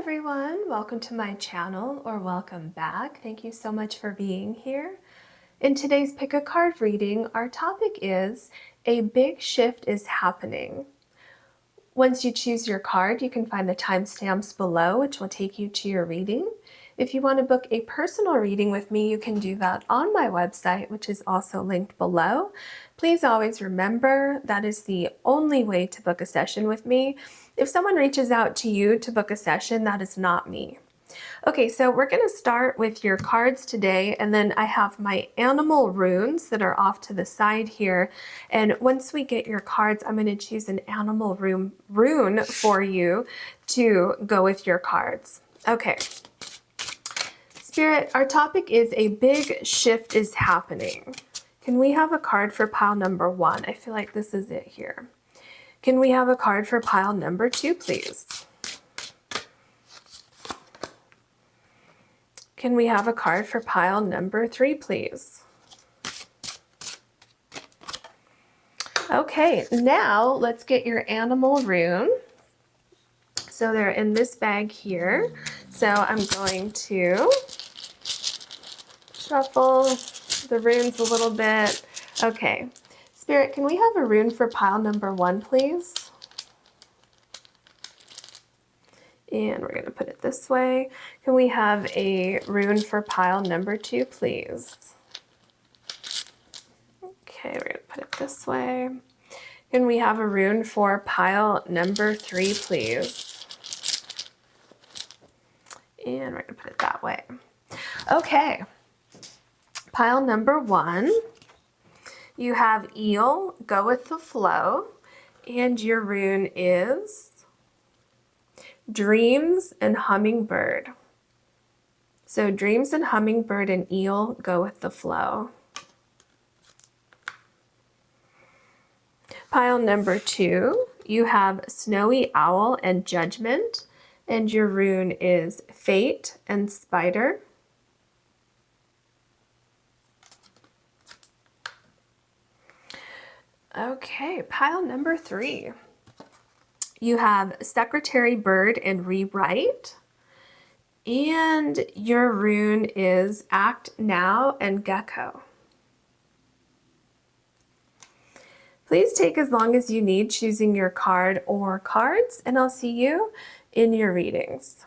everyone, welcome to my channel or welcome back. Thank you so much for being here. In today's pick a card reading, our topic is a big shift is happening. Once you choose your card, you can find the timestamps below, which will take you to your reading. If you want to book a personal reading with me, you can do that on my website, which is also linked below. Please always remember that is the only way to book a session with me. If someone reaches out to you to book a session, that is not me. Okay, so we're going to start with your cards today, and then I have my animal runes that are off to the side here. And once we get your cards, I'm going to choose an animal rune for you to go with your cards. Okay. Spirit, our topic is a big shift is happening. Can we have a card for pile number 1? I feel like this is it here. Can we have a card for pile number 2, please? Can we have a card for pile number 3, please? Okay, now let's get your animal rune. So they're in this bag here. So I'm going to shuffle the runes a little bit. Okay, Spirit, can we have a rune for pile number 1, please? And we're going to put it this way. Can we have a rune for pile number 2, please? Okay, we're going to put it this way. Can we have a rune for pile number 3, please? And we're going to put it that way. Okay. Pile number 1. You have eel, go with the flow. And your rune is dreams and hummingbird. So dreams and hummingbird and eel go with the flow. Pile number 2, you have snowy owl and judgment, and your rune is fate and spider. Okay, pile number 3. You have secretary bird and rewrite, and your rune is act now and gecko. Please take as long as you need choosing your card or cards, and I'll see you in your readings.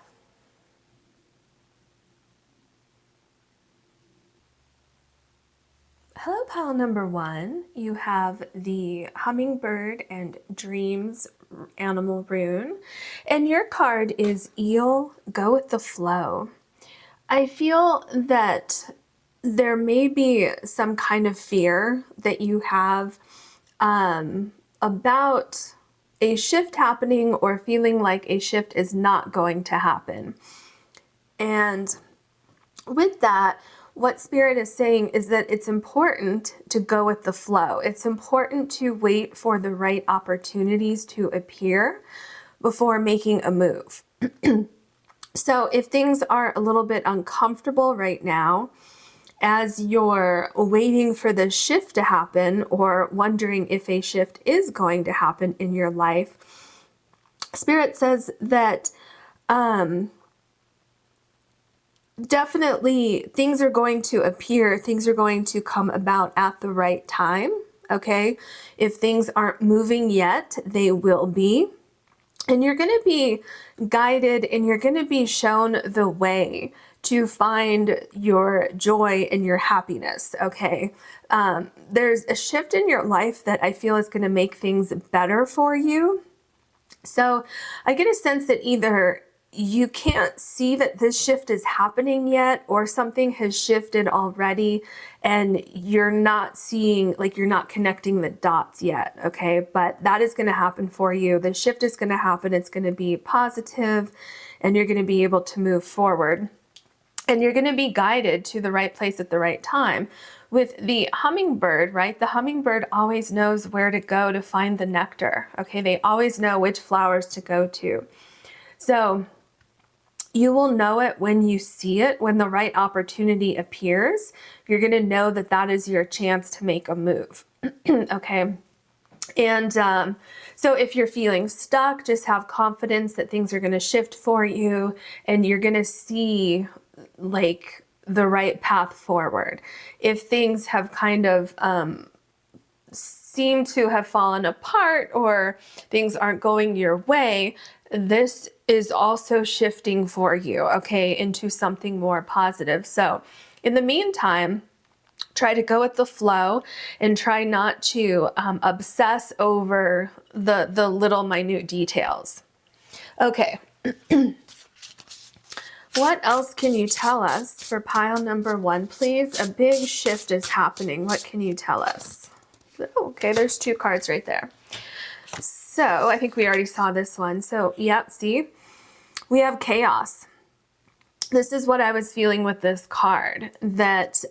Hello, pile number 1. You have the hummingbird and dreams animal rune, and your card is eel, go with the flow. I feel that there may be some kind of fear that you have about a shift happening or feeling like a shift is not going to happen. And with that, what Spirit is saying is that it's important to go with the flow. It's important to wait for the right opportunities to appear before making a move. So if things are a little bit uncomfortable right now, as you're waiting for the shift to happen or wondering if a shift is going to happen in your life, Spirit says that definitely things are going to appear, things are going to come about at the right time, okay? If things aren't moving yet, they will be. And you're going to be guided and you're going to be shown the way to find your joy and your happiness, okay? There's a shift in your life that I feel is going to make things better for you. So I get a sense that either you can't see that this shift is happening yet, or something has shifted already and you're not seeing, like you're not connecting the dots yet, okay? But that is going to happen for you. The shift is going to happen. It's going to be positive and you're going to be able to move forward. And you're going to be guided to the right place at the right time. With the hummingbird, right? The hummingbird always knows where to go to find the nectar, okay? They always know which flowers to go to. So you will know it when you see it, when the right opportunity appears. You're going to know that that is your chance to make a move, okay? And so if you're feeling stuck, just have confidence that things are going to shift for you and you're going to see like the right path forward. If things have kind of seem to have fallen apart or things aren't going your way, this is also shifting for you, okay, into something more positive. So in the meantime, try to go with the flow and try not to obsess over the little minute details. Okay. What else can you tell us for pile number 1, please? A big shift is happening. What can you tell us? Oh, okay, there's 2 cards right there. So I think we already saw this one. So, yep, see? We have chaos. This is what I was feeling with this card, that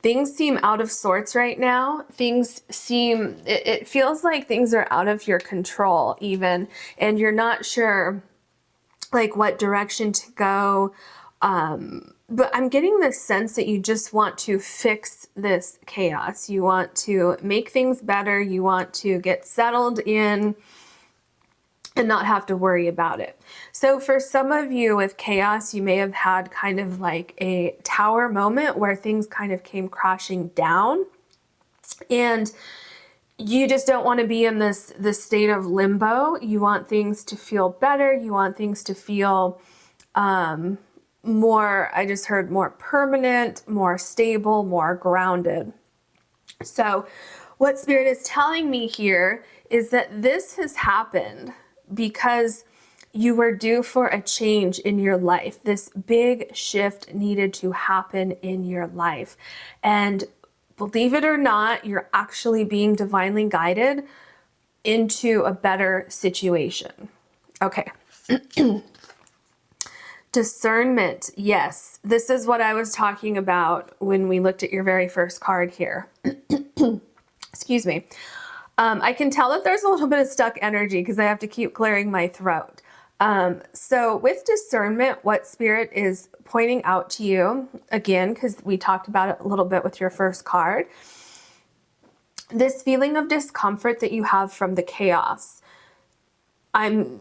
things seem out of sorts right now. It feels like things are out of your control even, and you're not sure like what direction to go. But I'm getting this sense that you just want to fix this chaos. You want to make things better. You want to get settled in and not have to worry about it. So for some of you with chaos, you may have had kind of like a tower moment where things kind of came crashing down, and you just don't want to be in this state of limbo. You want things to feel better. You want things to feel more, I just heard more permanent, more stable, more grounded. So what Spirit is telling me here is that this has happened because you were due for a change in your life. This big shift needed to happen in your life. And believe it or not, you're actually being divinely guided into a better situation. Okay. Discernment. Yes, this is what I was talking about when we looked at your very first card here. Excuse me. I can tell that there's a little bit of stuck energy because I have to keep clearing my throat. So with discernment, what Spirit is pointing out to you, again, because we talked about it a little bit with your first card, this feeling of discomfort that you have from the chaos.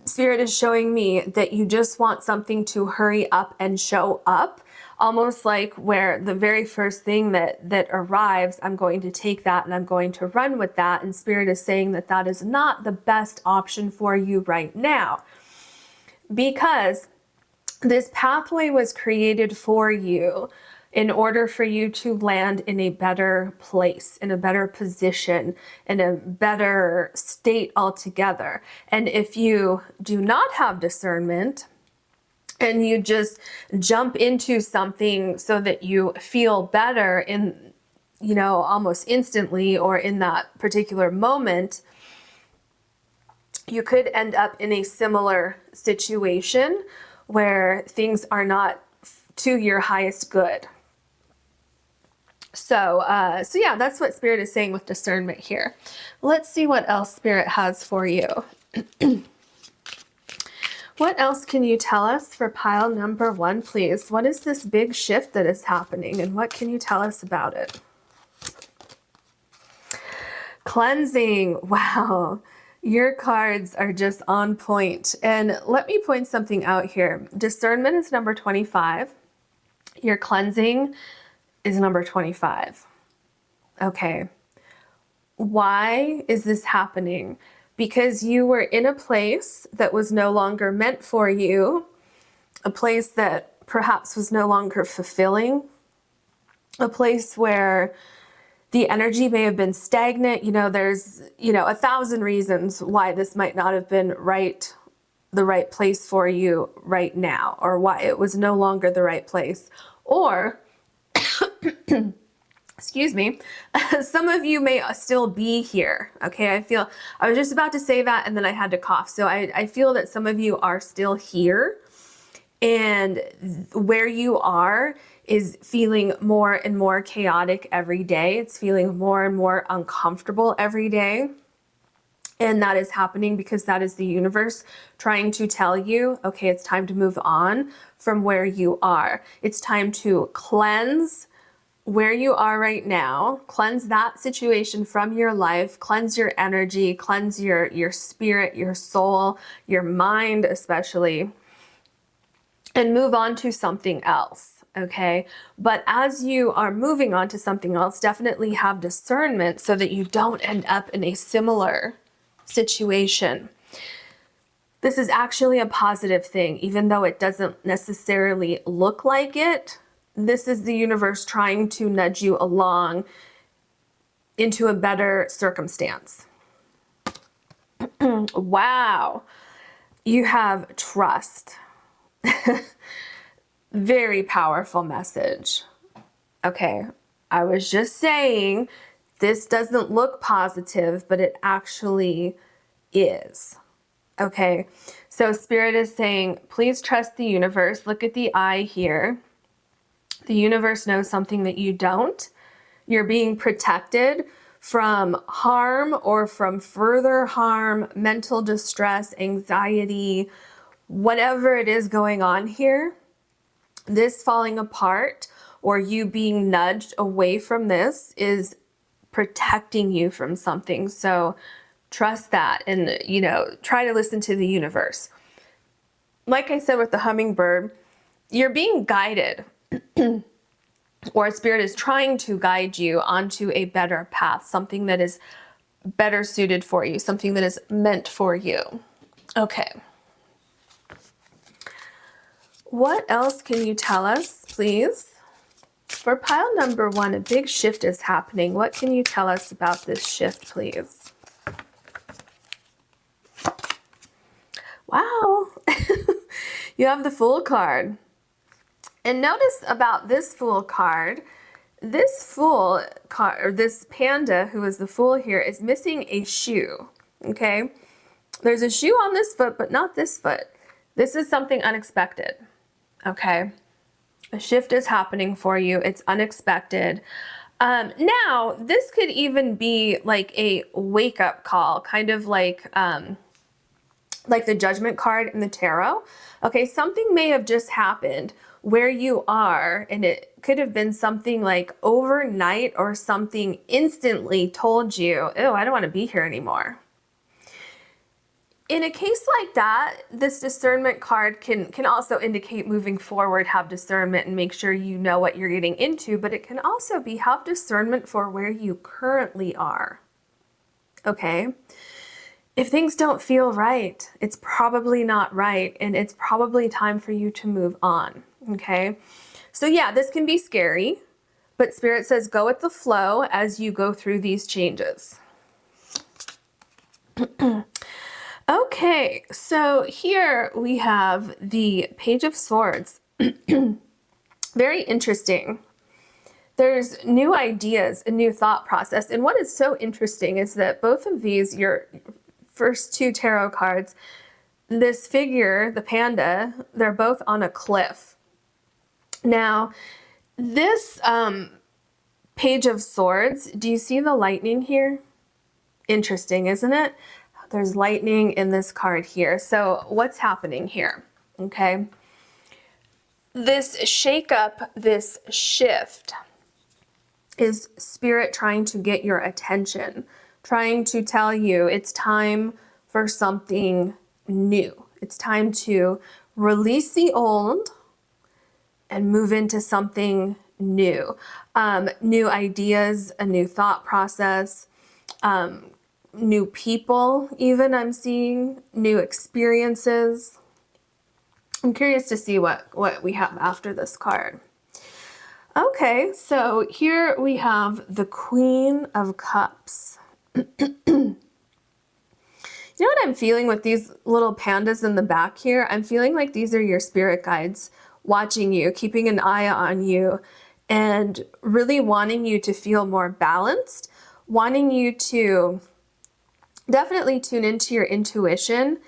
Spirit is showing me that you just want something to hurry up and show up, almost like where the very first thing that arrives, I'm going to take that and I'm going to run with that. And Spirit is saying that that is not the best option for you right now, because this pathway was created for you in order for you to land in a better place, in a better position, in a better state altogether. And if you do not have discernment and you just jump into something so that you feel better in, almost instantly or in that particular moment, you could end up in a similar situation where things are not to your highest good. So yeah, that's what Spirit is saying with discernment here. Let's see what else Spirit has for you. What else can you tell us for pile number 1, please? What is this big shift that is happening, and what can you tell us about it? Cleansing. Wow. Your cards are just on point. And let me point something out here. Discernment is number 25. Your cleansing is number 25. Okay. Why is this happening? Because you were in a place that was no longer meant for you, a place that perhaps was no longer fulfilling, a place where the energy may have been stagnant. There's, 1,000 reasons why this might not have been the right place for you right now, or why it was no longer the right place. Or, excuse me, some of you may still be here. Okay, I was just about to say that and then I had to cough. So I feel that some of you are still here, and where you are is feeling more and more chaotic every day. It's feeling more and more uncomfortable every day. And that is happening because that is the universe trying to tell you, okay, it's time to move on from where you are. It's time to cleanse where you are right now, cleanse that situation from your life, cleanse your energy, cleanse your spirit, your soul, your mind especially, and move on to something else, okay? But as you are moving on to something else, definitely have discernment so that you don't end up in a similar situation. This is actually a positive thing, even though it doesn't necessarily look like it. This is the universe trying to nudge you along into a better circumstance. Wow. You have trust. Very powerful message. Okay, I was just saying this doesn't look positive, but it actually is. Okay, so Spirit is saying, please trust the universe. Look at the eye here. The universe knows something that you don't. You're being protected from harm or from further harm, mental distress, anxiety, whatever it is going on here. This falling apart or you being nudged away from this is protecting you from something. So trust that and, you know, try to listen to the universe. Like I said with the hummingbird, you're being guided or Spirit is trying to guide you onto a better path, something that is better suited for you, something that is meant for you. Okay. What else can you tell us, please? For pile number 1, a big shift is happening. What can you tell us about this shift, please? Wow. You have the Fool card. And notice about this Fool card, this Fool card, or this Panda who is the Fool here, is missing a shoe, okay? There's a shoe on this foot, but not this foot. This is something unexpected, okay? A shift is happening for you. It's unexpected. Now, this could even be like a wake-up call, kind of like the Judgment card in the tarot. Okay, something may have just happened where you are, and it could have been something like overnight or something instantly told you, oh, I don't want to be here anymore. In a case like that, this discernment card can also indicate moving forward, have discernment and make sure you know what you're getting into, but it can also be have discernment for where you currently are. Okay? If things don't feel right, it's probably not right, and it's probably time for you to move on. Okay? So yeah, this can be scary, but Spirit says go with the flow as you go through these changes. Okay, so here we have the Page of Swords. Very interesting. There's new ideas, a new thought process. And what is so interesting is that both of these, your first 2 tarot cards, this figure, the panda, they're both on a cliff. Now, this Page of Swords, do you see the lightning here? Interesting, isn't it? There's lightning in this card here. So what's happening here? Okay. This shakeup, this shift is Spirit trying to get your attention, trying to tell you it's time for something new. It's time to release the old and move into something new. New ideas, a new thought process, new people, even I'm seeing, new experiences. I'm curious to see what we have after this card. Okay, so here we have the Queen of Cups. You know what I'm feeling with these little pandas in the back here? I'm feeling like these are your spirit guides watching you, keeping an eye on you, and really wanting you to feel more balanced, wanting you to definitely tune into your intuition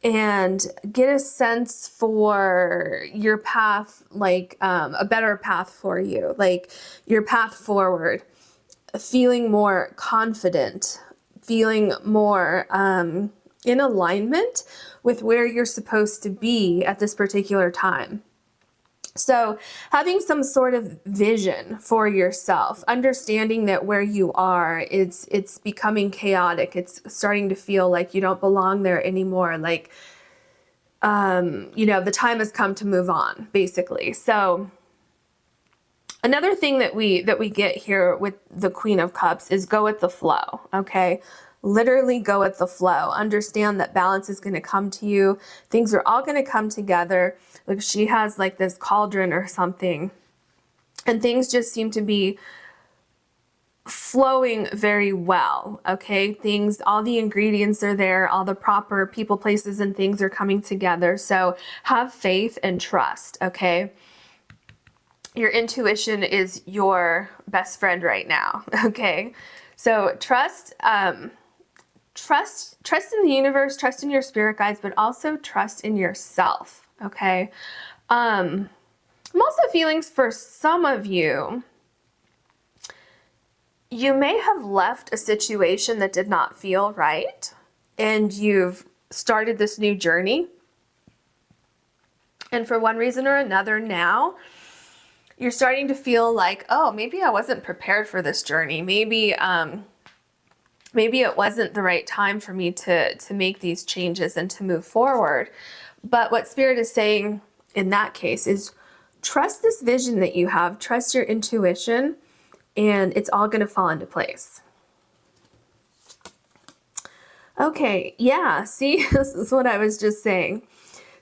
and get a sense for your path, like a better path for you, like your path forward, feeling more confident, feeling more in alignment with where you're supposed to be at this particular time. So having some sort of vision for yourself, understanding that where you are, it's becoming chaotic. It's starting to feel like you don't belong there anymore. Like, the time has come to move on, basically. So another thing that we get here with the Queen of Cups is go with the flow, okay? Literally go with the flow. Understand that balance is going to come to you. Things are all going to come together. Like she has like this cauldron or something, and things just seem to be flowing very well, okay? Things, all the ingredients are there, all the proper people, places, and things are coming together. So have faith and trust, okay? Your intuition is your best friend right now, okay? So trust in the universe, trust in your spirit guides, but also trust in yourself, okay? I'm also feeling for some of you, you may have left a situation that did not feel right, and you've started this new journey. And for one reason or another now, you're starting to feel like, oh, maybe I wasn't prepared for this journey. Maybe it wasn't the right time for me to make these changes and to move forward. But what Spirit is saying in that case is trust this vision that you have, trust your intuition, and it's all going to fall into place. Okay, yeah, see, this is what I was just saying.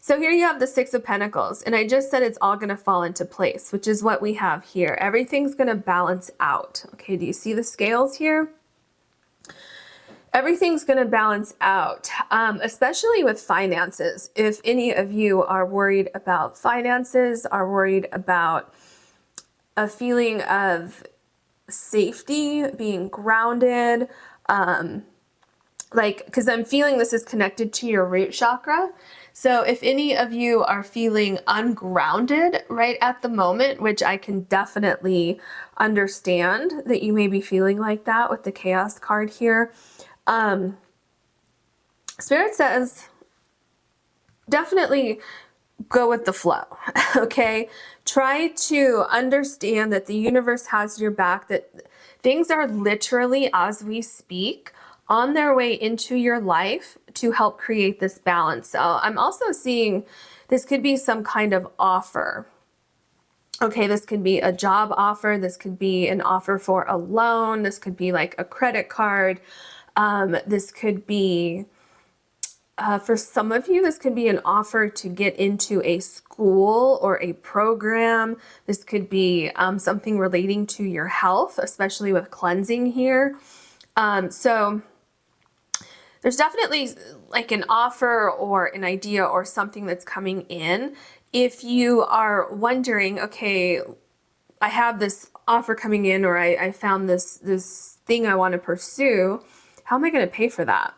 So here you have the Six of Pentacles, and I just said it's all going to fall into place, which is what we have here. Everything's going to balance out. Okay, do you see the scales here? Everything's going to balance out, especially with finances. If any of you are worried about finances, are worried about a feeling of safety, being grounded, because I'm feeling this is connected to your root chakra. So if any of you are feeling ungrounded right at the moment, which I can definitely understand that you may be feeling like that with the Chaos card here, Spirit says definitely go with the flow, okay? Try to understand that the universe has your back, that things are literally, as we speak, on their way into your life to help create this balance. So I'm also seeing this could be some kind of offer. Okay, this could be a job offer. This could be an offer for a loan. This could be like a credit card. This could be, for some of you, this could be an offer to get into a school or a program. This could be something relating to your health, especially with cleansing here. So there's definitely like an offer or an idea or something that's coming in. If you are wondering, okay, I have this offer coming in, or I found this thing I want to pursue, how am I going to pay for that?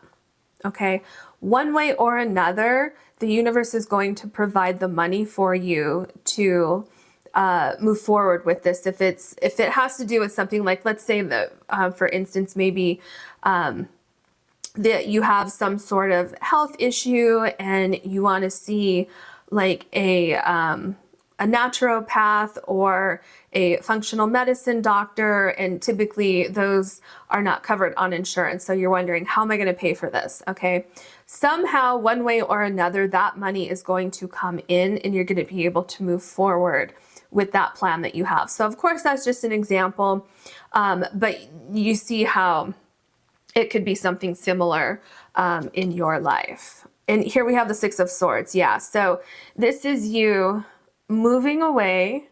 Okay, one way or another, the universe is going to provide the money for you to move forward with this. If it has to do with something like, let's say that, for instance, maybe that you have some sort of health issue and you want to see like a naturopath or a functional medicine doctor, and typically those are not covered on insurance. So you're wondering, how am I going to pay for this? Okay. Somehow, one way or another, that money is going to come in and you're going to be able to move forward with that plan that you have. So of course, that's just an example, but you see how it could be something similar in your life. And here we have the Six of Swords. Yeah, so this is you moving away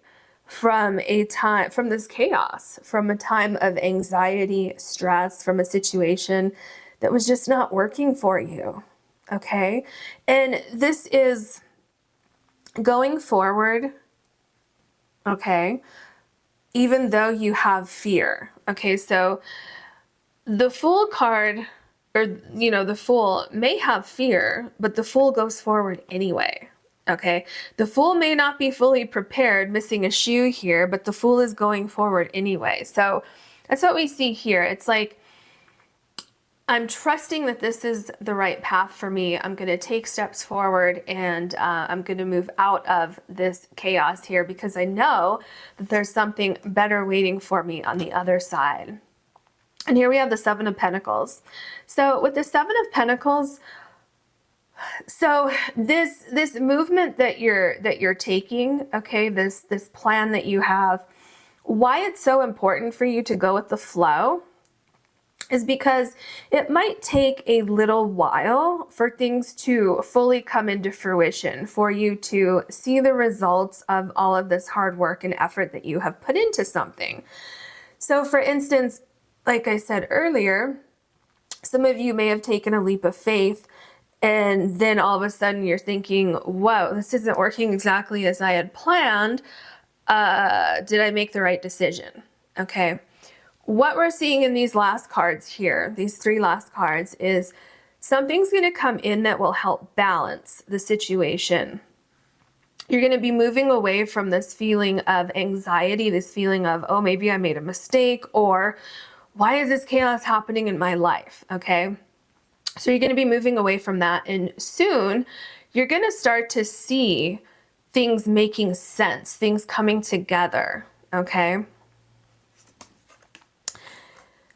from this chaos, from a time of anxiety, stress, from a situation that was just not working for you, okay? And this is going forward, okay, even though you have fear, okay? So the Fool card, or, the Fool may have fear, but the Fool goes forward anyway, okay? The Fool may not be fully prepared, missing a shoe here, but the Fool is going forward anyway. So that's what we see here. It's like I'm trusting that this is the right path for me. I'm going to take steps forward, and I'm going to move out of this chaos here because I know that there's something better waiting for me on the other side. And here we have the Seven of Pentacles. So with the Seven of Pentacles, so this movement that you're taking, okay, this plan that you have, why it's so important for you to go with the flow is because it might take a little while for things to fully come into fruition, for you to see the results of all of this hard work and effort that you have put into something. So for instance, like I said earlier, some of you may have taken a leap of faith, and then all of a sudden you're thinking, whoa, this isn't working exactly as I had planned. Did I make the right decision? Okay. What we're seeing in these last cards here, these three last cards, is something's going to come in that will help balance the situation. You're going to be moving away from this feeling of anxiety, this feeling of, oh, maybe I made a mistake, or why is this chaos happening in my life? Okay. So you're going to be moving away from that, and soon you're going to start to see things making sense, things coming together. Okay.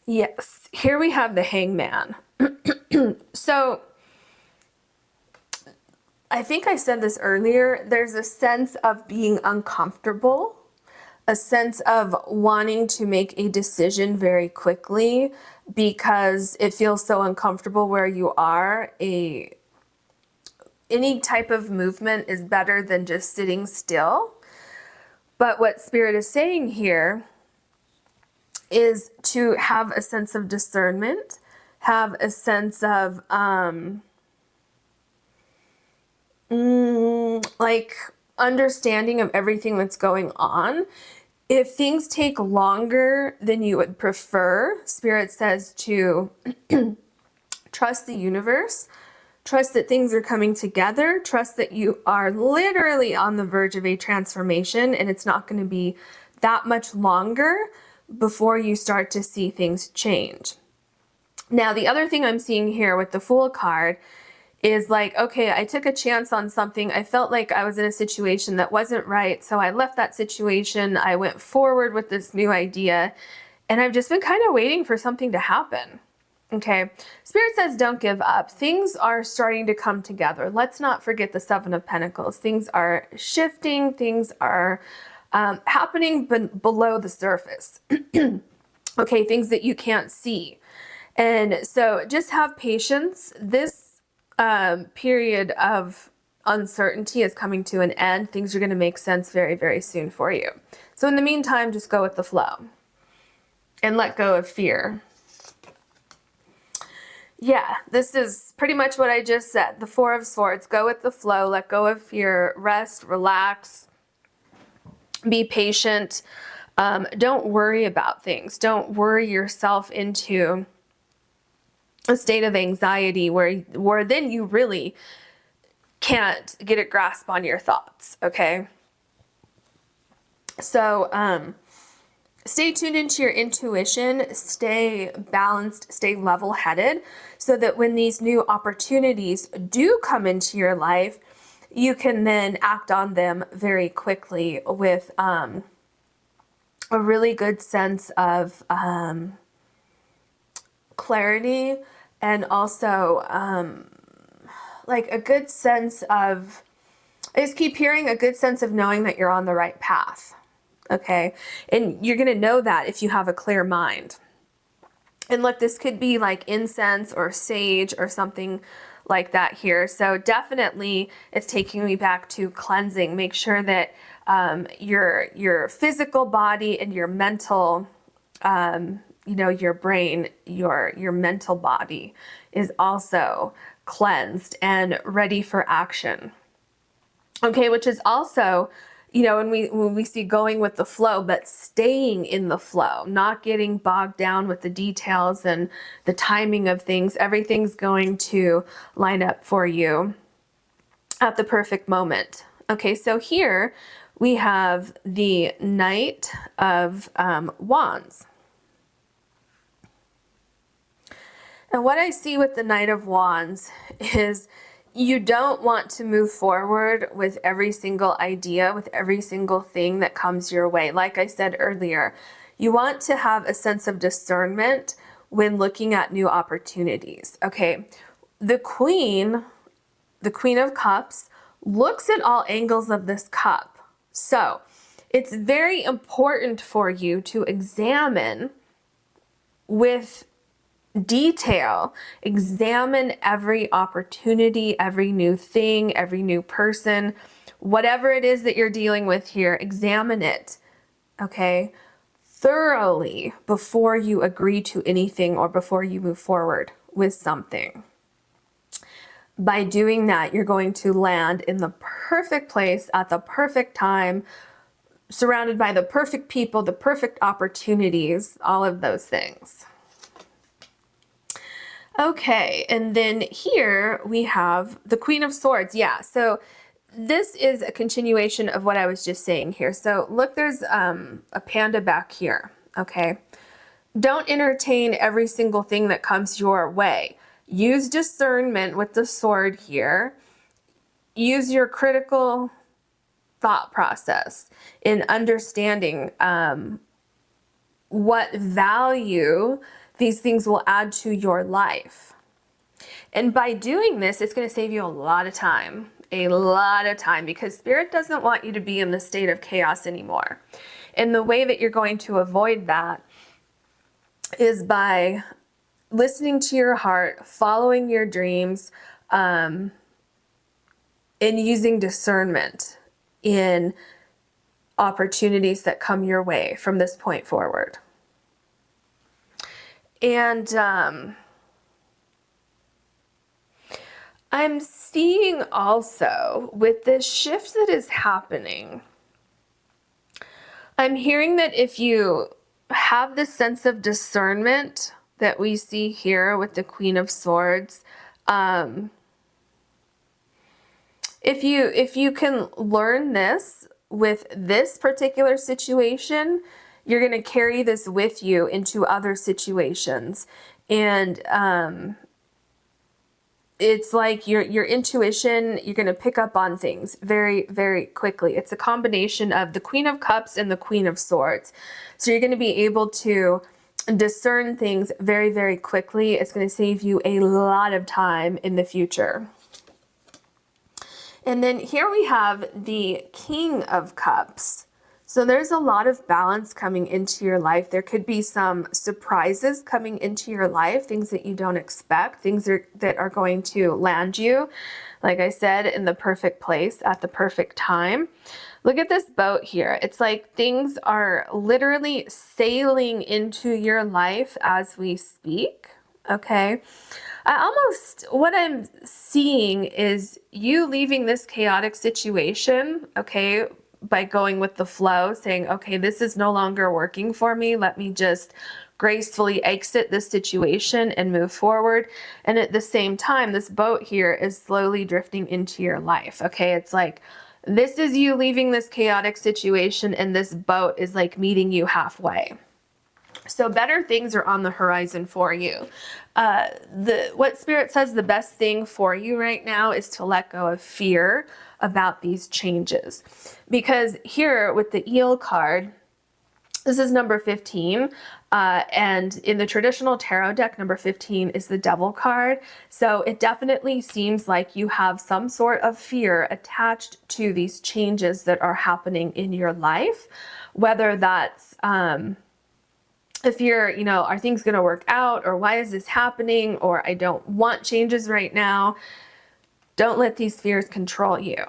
Yes, here we have the Hangman. So I think I said this earlier, there's a sense of being uncomfortable, a sense of wanting to make a decision very quickly because it feels so uncomfortable where you are. Any type of movement is better than just sitting still. But what Spirit is saying here is to have a sense of discernment, have a sense of like understanding of everything that's going on. If things take longer than you would prefer, Spirit says to trust the universe, trust that things are coming together, trust that you are literally on the verge of a transformation, and it's not going to be that much longer before you start to see things change. Now, the other thing I'm seeing here with the Fool card is like, okay, I took a chance on something. I felt like I was in a situation that wasn't right, so I left that situation. I went forward with this new idea, and I've just been kind of waiting for something to happen. Okay, Spirit says don't give up. Things are starting to come together. Let's not forget the Seven of Pentacles. Things are shifting. Things are happening below the surface. Okay, things that you can't see. And so just have patience. This period of uncertainty is coming to an end. Things are going to make sense very, very soon for you. So in the meantime, just go with the flow and let go of fear. Yeah, this is pretty much what I just said. The Four of Swords. Go with the flow. Let go of fear. Rest, relax. Be patient. Don't worry about things. Don't worry yourself into a state of anxiety where then you really can't get a grasp on your thoughts, okay? So stay tuned into your intuition, stay balanced, stay level-headed, so that when these new opportunities do come into your life, you can then act on them very quickly with a really good sense of clarity, and also like a good sense of, I just keep hearing a good sense of knowing that you're on the right path. Okay. And you're going to know that if you have a clear mind. And look, this could be like incense or sage or something like that here. So definitely it's taking me back to cleansing. Make sure that your physical body and your mental, your brain, your mental body is also cleansed and ready for action. Okay, which is also, when we see going with the flow, but staying in the flow, not getting bogged down with the details and the timing of things. Everything's going to line up for you at the perfect moment. Okay, so here we have the Knight of Wands. And what I see with the Knight of Wands is you don't want to move forward with every single idea, with every single thing that comes your way. Like I said earlier, you want to have a sense of discernment when looking at new opportunities. Okay, the Queen of Cups, looks at all angles of this cup. So it's very important for you to examine with detail, examine every opportunity, every new thing, every new person, whatever it is that you're dealing with here, examine it, okay, thoroughly before you agree to anything or before you move forward with something. By doing that, you're going to land in the perfect place at the perfect time, surrounded by the perfect people, the perfect opportunities, all of those things. Okay, and then here we have the Queen of Swords. Yeah, so this is a continuation of what I was just saying here. So look, there's a panda back here, okay? Don't entertain every single thing that comes your way. Use discernment with the sword here. Use your critical thought process in understanding what value these things will add to your life. And by doing this, it's going to save you a lot of time, because Spirit doesn't want you to be in the state of chaos anymore. And the way that you're going to avoid that is by listening to your heart, following your dreams, and using discernment in opportunities that come your way from this point forward. And I'm seeing also with this shift that is happening, I'm hearing that if you have this sense of discernment that we see here with the Queen of Swords, if you can learn this with this particular situation, you're going to carry this with you into other situations. And it's like your intuition, you're going to pick up on things very, very quickly. It's a combination of the Queen of Cups and the Queen of Swords. So you're going to be able to discern things very, very quickly. It's going to save you a lot of time in the future. And then here we have the King of Cups. So there's a lot of balance coming into your life. There could be some surprises coming into your life, things that you don't expect, things that are going to land you, like I said, in the perfect place at the perfect time. Look at this boat here. It's like things are literally sailing into your life as we speak, okay? What I'm seeing is you leaving this chaotic situation, okay, by going with the flow, saying, okay, this is no longer working for me. Let me just gracefully exit this situation and move forward. And at the same time, this boat here is slowly drifting into your life. Okay, it's like, this is you leaving this chaotic situation and this boat is like meeting you halfway. So better things are on the horizon for you. What Spirit says the best thing for you right now is to let go of fear about these changes. Because here with the eel card, this is number 15, and in the traditional tarot deck, number 15 is the Devil card. So it definitely seems like you have some sort of fear attached to these changes that are happening in your life, whether that's if you're, are things going to work out, or why is this happening, or I don't want changes right now. Don't let these fears control you,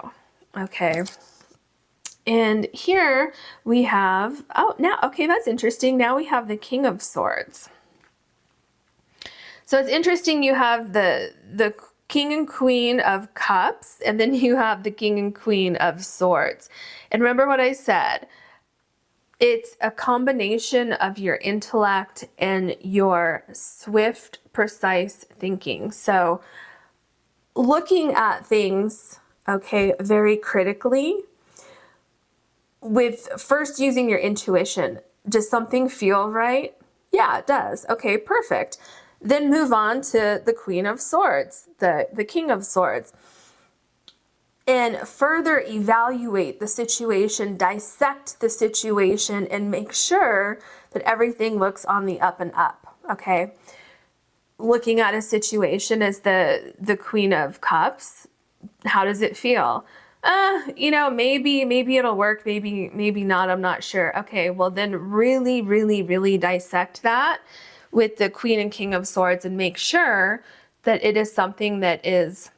okay? And here we have, okay, that's interesting. Now we have the King of Swords. So it's interesting, you have the King and Queen of Cups, and then you have the King and Queen of Swords. And remember what I said, it's a combination of your intellect and your swift, precise thinking. So looking at things, okay, very critically, with first using your intuition. Does something feel right? Yeah, it does. Okay, perfect. Then move on to the Queen of Swords, the King of Swords, and further evaluate the situation, dissect the situation, and make sure that everything looks on the up and up, okay? Looking at a situation as the Queen of Cups, how does it feel? Maybe it'll work, maybe not, I'm not sure. Okay, well then really dissect that with the Queen and King of Swords and make sure that it is something that is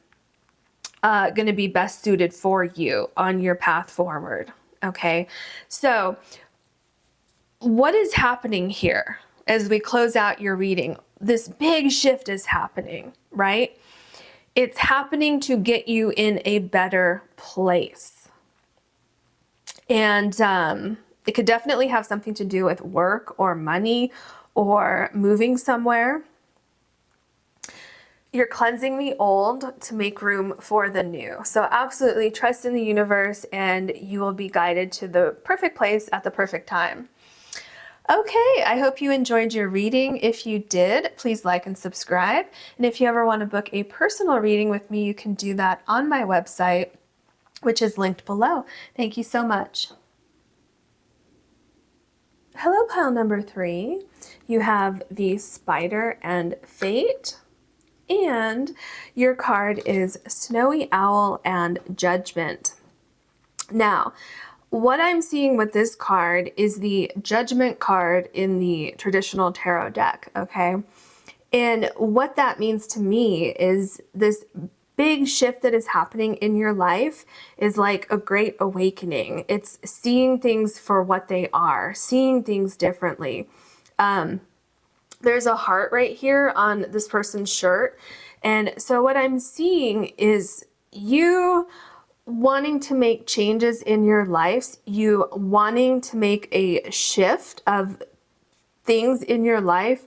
going to be best suited for you on your path forward. Okay, so what is happening here as we close out your reading? This big shift is happening, right? It's happening to get you in a better place. And it could definitely have something to do with work or money or moving somewhere. You're cleansing the old to make room for the new. So absolutely trust in the universe and you will be guided to the perfect place at the perfect time. Okay, I hope you enjoyed your reading. If you did, please like and subscribe. And if you ever want to book a personal reading with me, you can do that on my website, which is linked below. Thank you so much. Hello, pile number 3. You have the Spider and Fate, and your card is Snowy Owl and Judgment. Now, what I'm seeing with this card is the Judgment card in the traditional tarot deck, okay? And what that means to me is this big shift that is happening in your life is like a great awakening. It's seeing things for what they are, seeing things differently. There's a heart right here on this person's shirt. And so what I'm seeing is you wanting to make changes in your life, you wanting to make a shift of things in your life,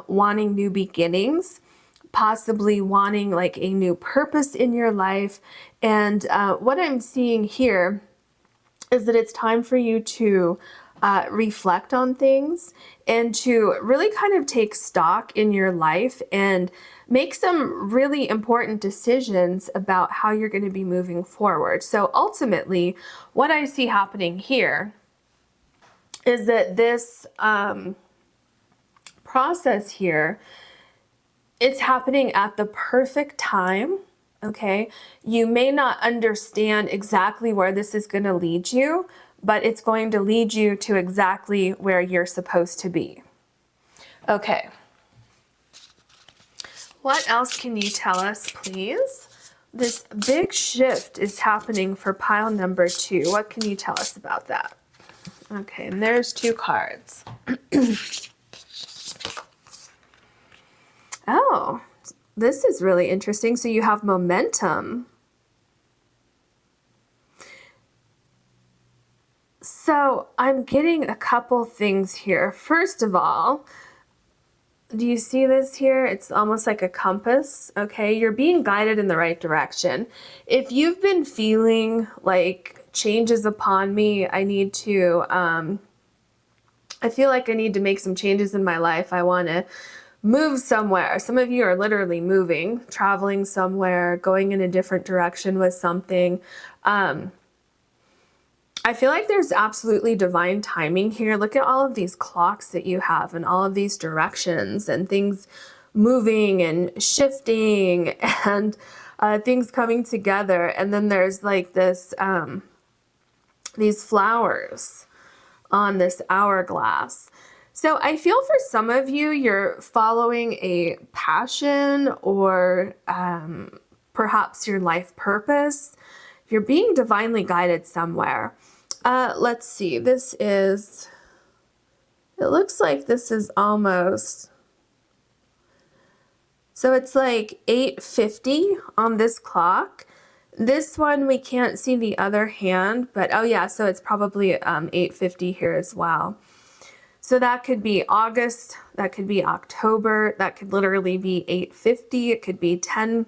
wanting new beginnings, possibly wanting like a new purpose in your life. And what I'm seeing here is that it's time for you to reflect on things and to really kind of take stock in your life and make some really important decisions about how you're going to be moving forward. So ultimately, what I see happening here is that this process here, it's happening at the perfect time, okay? You may not understand exactly where this is going to lead you, but it's going to lead you to exactly where you're supposed to be. Okay. What else can you tell us, please? This big shift is happening for pile number 2. What can you tell us about that? Okay, and there's 2 cards. Oh, this is really interesting. So you have momentum. So I'm getting a couple things here. First of all, do you see this here? It's almost like a compass, okay? You're being guided in the right direction. If you've been feeling like changes upon me, I need to, I feel like I need to make some changes in my life. I want to move somewhere. Some of you are literally moving, traveling somewhere, going in a different direction with something. I feel like there's absolutely divine timing here. Look at all of these clocks that you have and all of these directions and things moving and shifting and things coming together. And then there's like this, these flowers on this hourglass. So I feel for some of you, you're following a passion or perhaps your life purpose. You're being divinely guided somewhere. Let's see, this is, it looks like this is almost, so it's like 8:50 on this clock. This one, we can't see the other hand, but oh yeah, so it's probably 8:50 here as well. So that could be August, that could be October, that could literally be 8:50, it could be 10,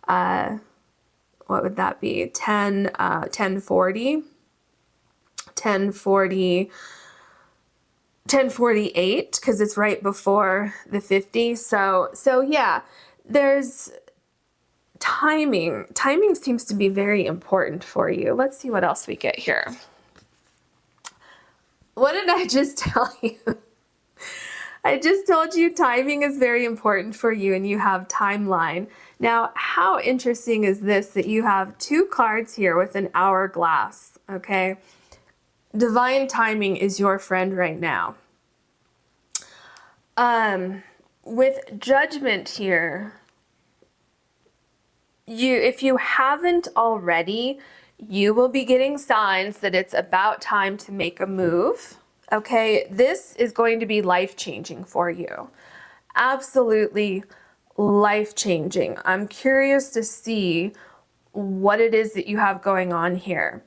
what would that be? 10:40. 10:40, 10:48 because it's right before the 50. So yeah, there's timing. Timing seems to be very important for you. Let's see what else we get here. What did I just tell you? I just told you timing is very important for you and you have timeline. Now, how interesting is this that you have two cards here with an hourglass, okay? Divine timing is your friend right now. With judgment here, if you haven't already, you will be getting signs that it's about time to make a move. Okay, this is going to be life-changing for you. Absolutely life-changing. I'm curious to see what it is that you have going on here.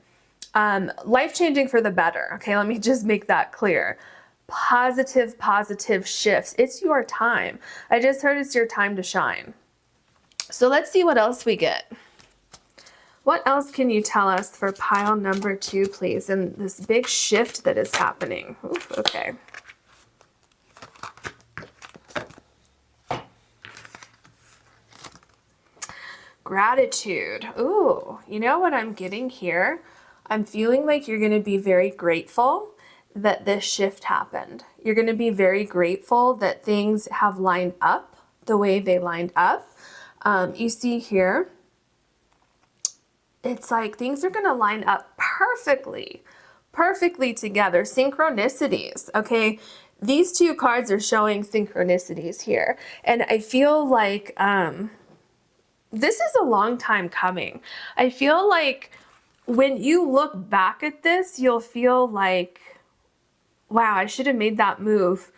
Life-changing for the better. Okay, let me just make that clear. Positive shifts. It's your time. I just heard it's your time to shine. So let's see what else we get. What else can you tell us for pile number 2, please? And this big shift that is happening. Oof, okay. Gratitude. Ooh, you know what I'm getting here? I'm feeling like you're going to be very grateful that this shift happened. You're going to be very grateful that things have lined up the way they lined up. You see here, it's like things are going to line up perfectly together. Synchronicities, okay? These two cards are showing synchronicities here. And I feel like this is a long time coming. I feel like when you look back at this, you'll feel like, wow, I should have made that move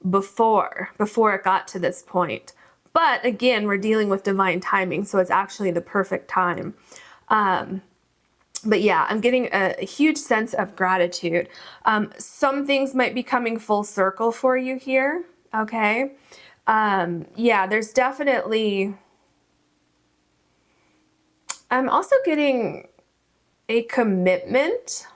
before it got to this point. But again, we're dealing with divine timing, so it's actually the perfect time. But yeah, I'm getting a huge sense of gratitude. Some things might be coming full circle for you here, okay? Yeah, there's definitely... I'm also getting a commitment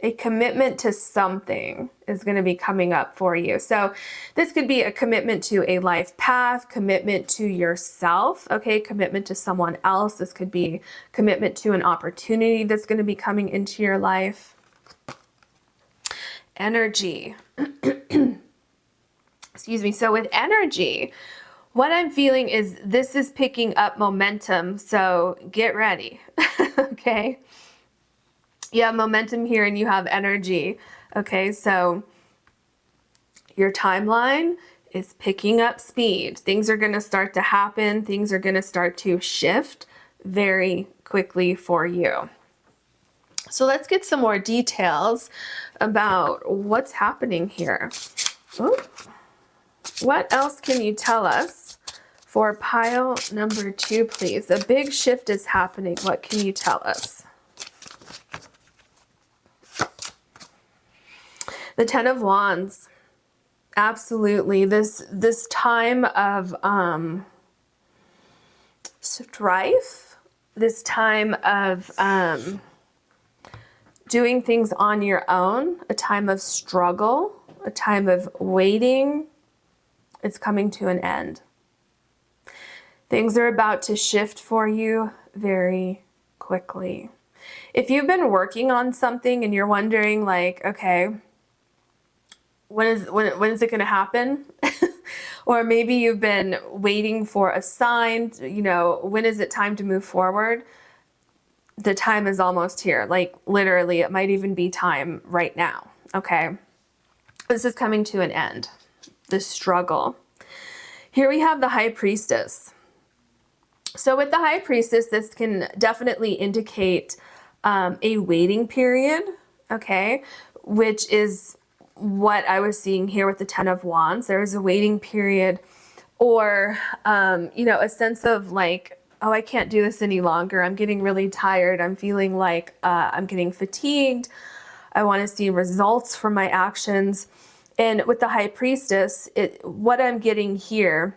to something is going to be coming up for you. So this could be a commitment to a life path, commitment to yourself, okay, commitment to someone else. This could be commitment to an opportunity that's going to be coming into your life. Energy. Excuse me. So with energy, what I'm feeling is this is picking up momentum. So get ready, okay? You have momentum here and you have energy. Okay, so your timeline is picking up speed. Things are going to start to happen. Things are going to start to shift very quickly for you. So let's get some more details about what's happening here. Ooh. What else can you tell us for pile number 2, please? A big shift is happening. What can you tell us? The 10 of Wands, absolutely. This time of strife, this time of doing things on your own, a time of struggle, a time of waiting, it's coming to an end. Things are about to shift for you very quickly. If you've been working on something and you're wondering like, okay, when is it going to happen? Or maybe you've been waiting for a sign, you know, when is it time to move forward? The time is almost here. Like literally, it might even be time right now. Okay. This is coming to an end. The struggle. Here we have the High Priestess. So with the High Priestess, this can definitely indicate a waiting period. Okay. Which is what I was seeing here with the 10 of Wands. There is a waiting period or, you know, a sense of like, oh, I can't do this any longer. I'm getting really tired. I'm feeling like I'm getting fatigued. I want to see results from my actions. And with the High Priestess, what I'm getting here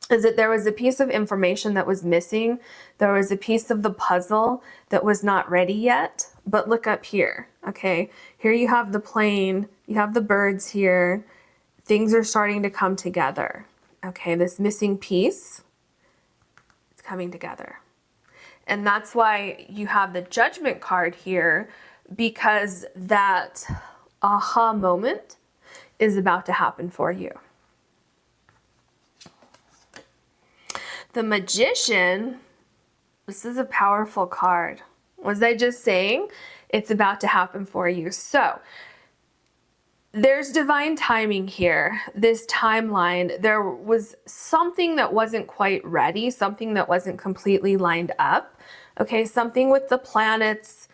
is that there was a piece of information that was missing. There was a piece of the puzzle that was not ready yet. But look up here, Okay, here you have the plane, you have the birds here. Things are starting to come together. Okay, this missing piece, it's coming together. And that's why you have the Judgment card here, because that aha moment is about to happen for you. The Magician, this is a powerful card. Was I just saying? It's about to happen for you. So there's divine timing here, this timeline. There was something that wasn't quite ready, something that wasn't completely lined up. Okay, something with the planets,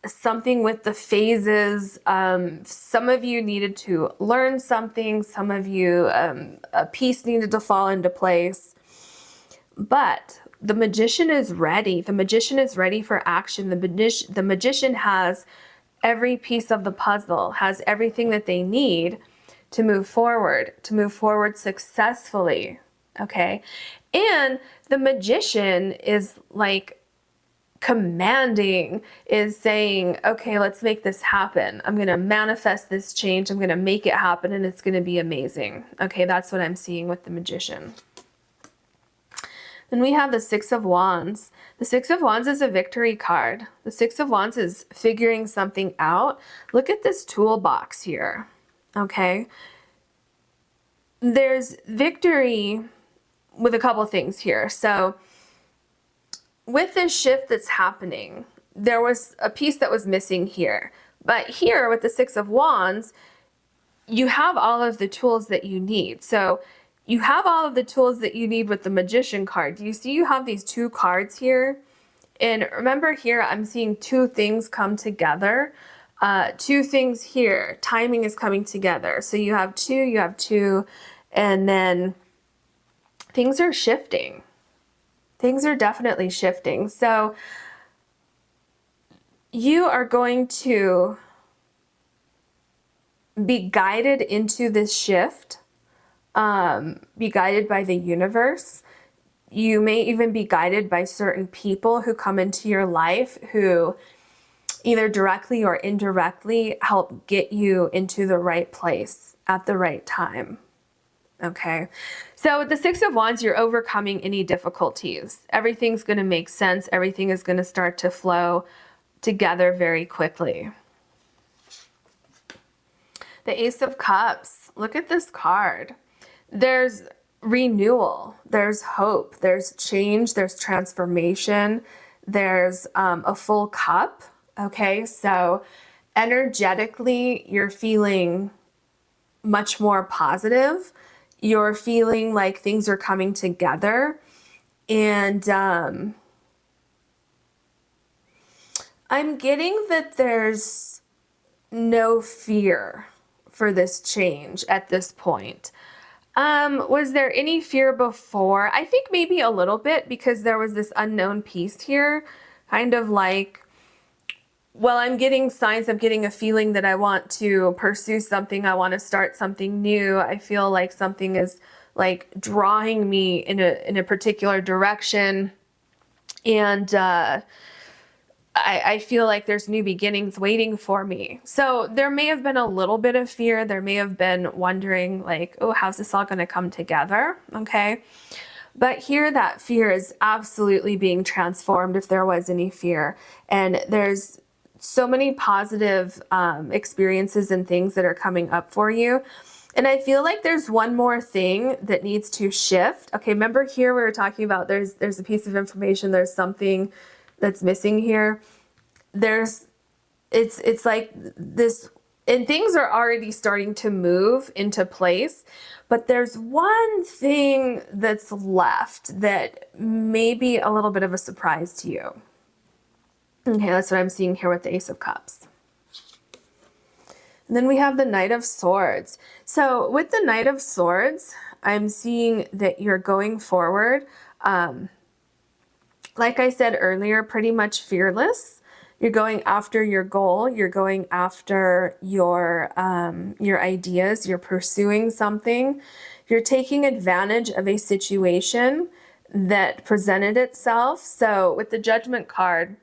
something with the phases. Some of you needed to learn something. Some of you, a piece needed to fall into place. But the Magician is ready. The Magician is ready for action. The Magician has every piece of the puzzle, has everything that they need to move forward successfully. Okay. And the Magician is like commanding, is saying, okay, let's make this happen. I'm going to manifest this change. I'm going to make it happen, and it's going to be amazing. Okay. That's what I'm seeing with the Magician. Then we have the Six of Wands. The Six of Wands is a victory card. The Six of Wands is figuring something out. Look at this toolbox here, okay? There's victory with a couple things here. So with this shift that's happening, there was a piece that was missing here. But here with the Six of Wands, you have all of the tools that you need. So you have all of the tools that you need with the Magician card. Do you see you have these two cards here? And remember here, I'm seeing two things come together. Two things here. Timing is coming together. So you have two, and then things are shifting. Things are definitely shifting. So you are going to be guided into this shift. Be guided by the universe. You may even be guided by certain people who come into your life who either directly or indirectly help get you into the right place at the right time. Okay, so with the Six of Wands, you're overcoming any difficulties. Everything's going to make sense. Everything is going to start to flow together very quickly. The Ace of Cups. Look at this card. There's renewal, there's hope, there's change, there's transformation, there's a full cup. Okay, so energetically, you're feeling much more positive. You're feeling like things are coming together. And I'm getting that there's no fear for this change at this point. Was there any fear before? I think maybe a little bit, because there was this unknown piece here, kind of like, well, I'm getting signs, I'm getting a feeling that I want to pursue something, I want to start something new. I feel like something is like drawing me in a particular direction, and I feel like there's new beginnings waiting for me. So there may have been a little bit of fear. There may have been wondering like, oh, how's this all going to come together? Okay. But here that fear is absolutely being transformed if there was any fear. And there's so many positive experiences and things that are coming up for you. And I feel like there's one more thing that needs to shift. Okay, remember here we were talking about there's a piece of information, there's something that's missing here. It's like this, and things are already starting to move into place, but there's one thing that's left that may be a little bit of a surprise to you. Okay, that's what I'm seeing here with the Ace of Cups. And then we have the Knight of Swords. So with the Knight of Swords, I'm seeing that you're going forward. Like I said earlier, pretty much fearless. You're going after your goal. You're going after your ideas. You're pursuing something. You're taking advantage of a situation that presented itself. So with the Judgment card,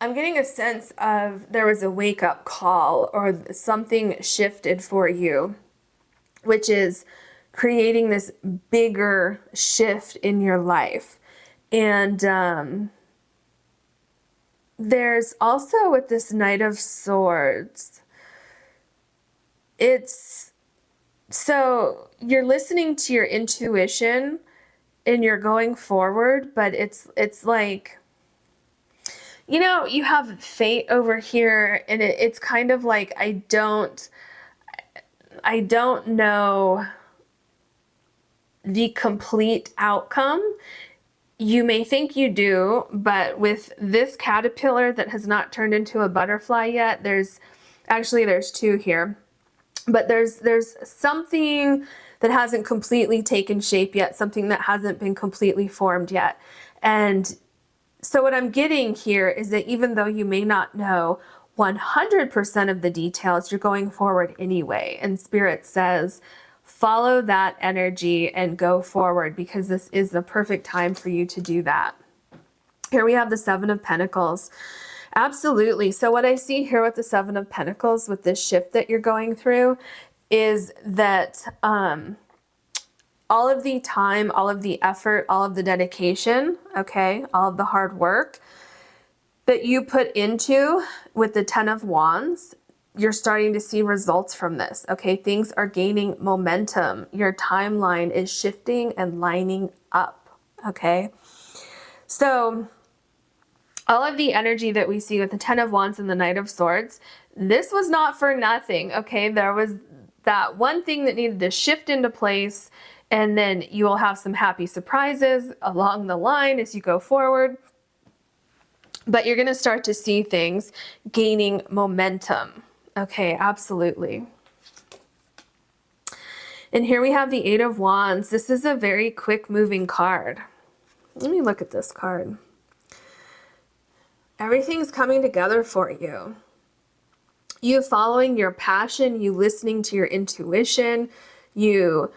I'm getting a sense of there was a wake-up call or something shifted for you, which is creating this bigger shift in your life. And there's also with this Knight of Swords, it's so you're listening to your intuition and you're going forward, but it's like, you know, you have fate over here, and it's kind of like I don't know the complete outcome. You may think you do, but with this caterpillar that has not turned into a butterfly yet, there's two here. But there's something that hasn't completely taken shape yet, something that hasn't been completely formed yet. And so what I'm getting here is that even though you may not know 100% of the details, you're going forward anyway. And Spirit says, follow that energy and go forward, because this is the perfect time for you to do that. Here we have the Seven of Pentacles. Absolutely. So what I see here with the Seven of Pentacles, with this shift that you're going through, is that all of the time, all of the effort, all of the dedication, okay, all of the hard work that you put into with the Ten of Wands, you're starting to see results from this, okay? Things are gaining momentum. Your timeline is shifting and lining up, okay? So all of the energy that we see with the Ten of Wands and the Knight of Swords, this was not for nothing, okay? There was that one thing that needed to shift into place, and then you will have some happy surprises along the line as you go forward. But you're going to start to see things gaining momentum. Okay, absolutely. And here we have the Eight of Wands. This is a very quick moving card. Let me look at this card. Everything's coming together for you. You following your passion, you listening to your intuition, you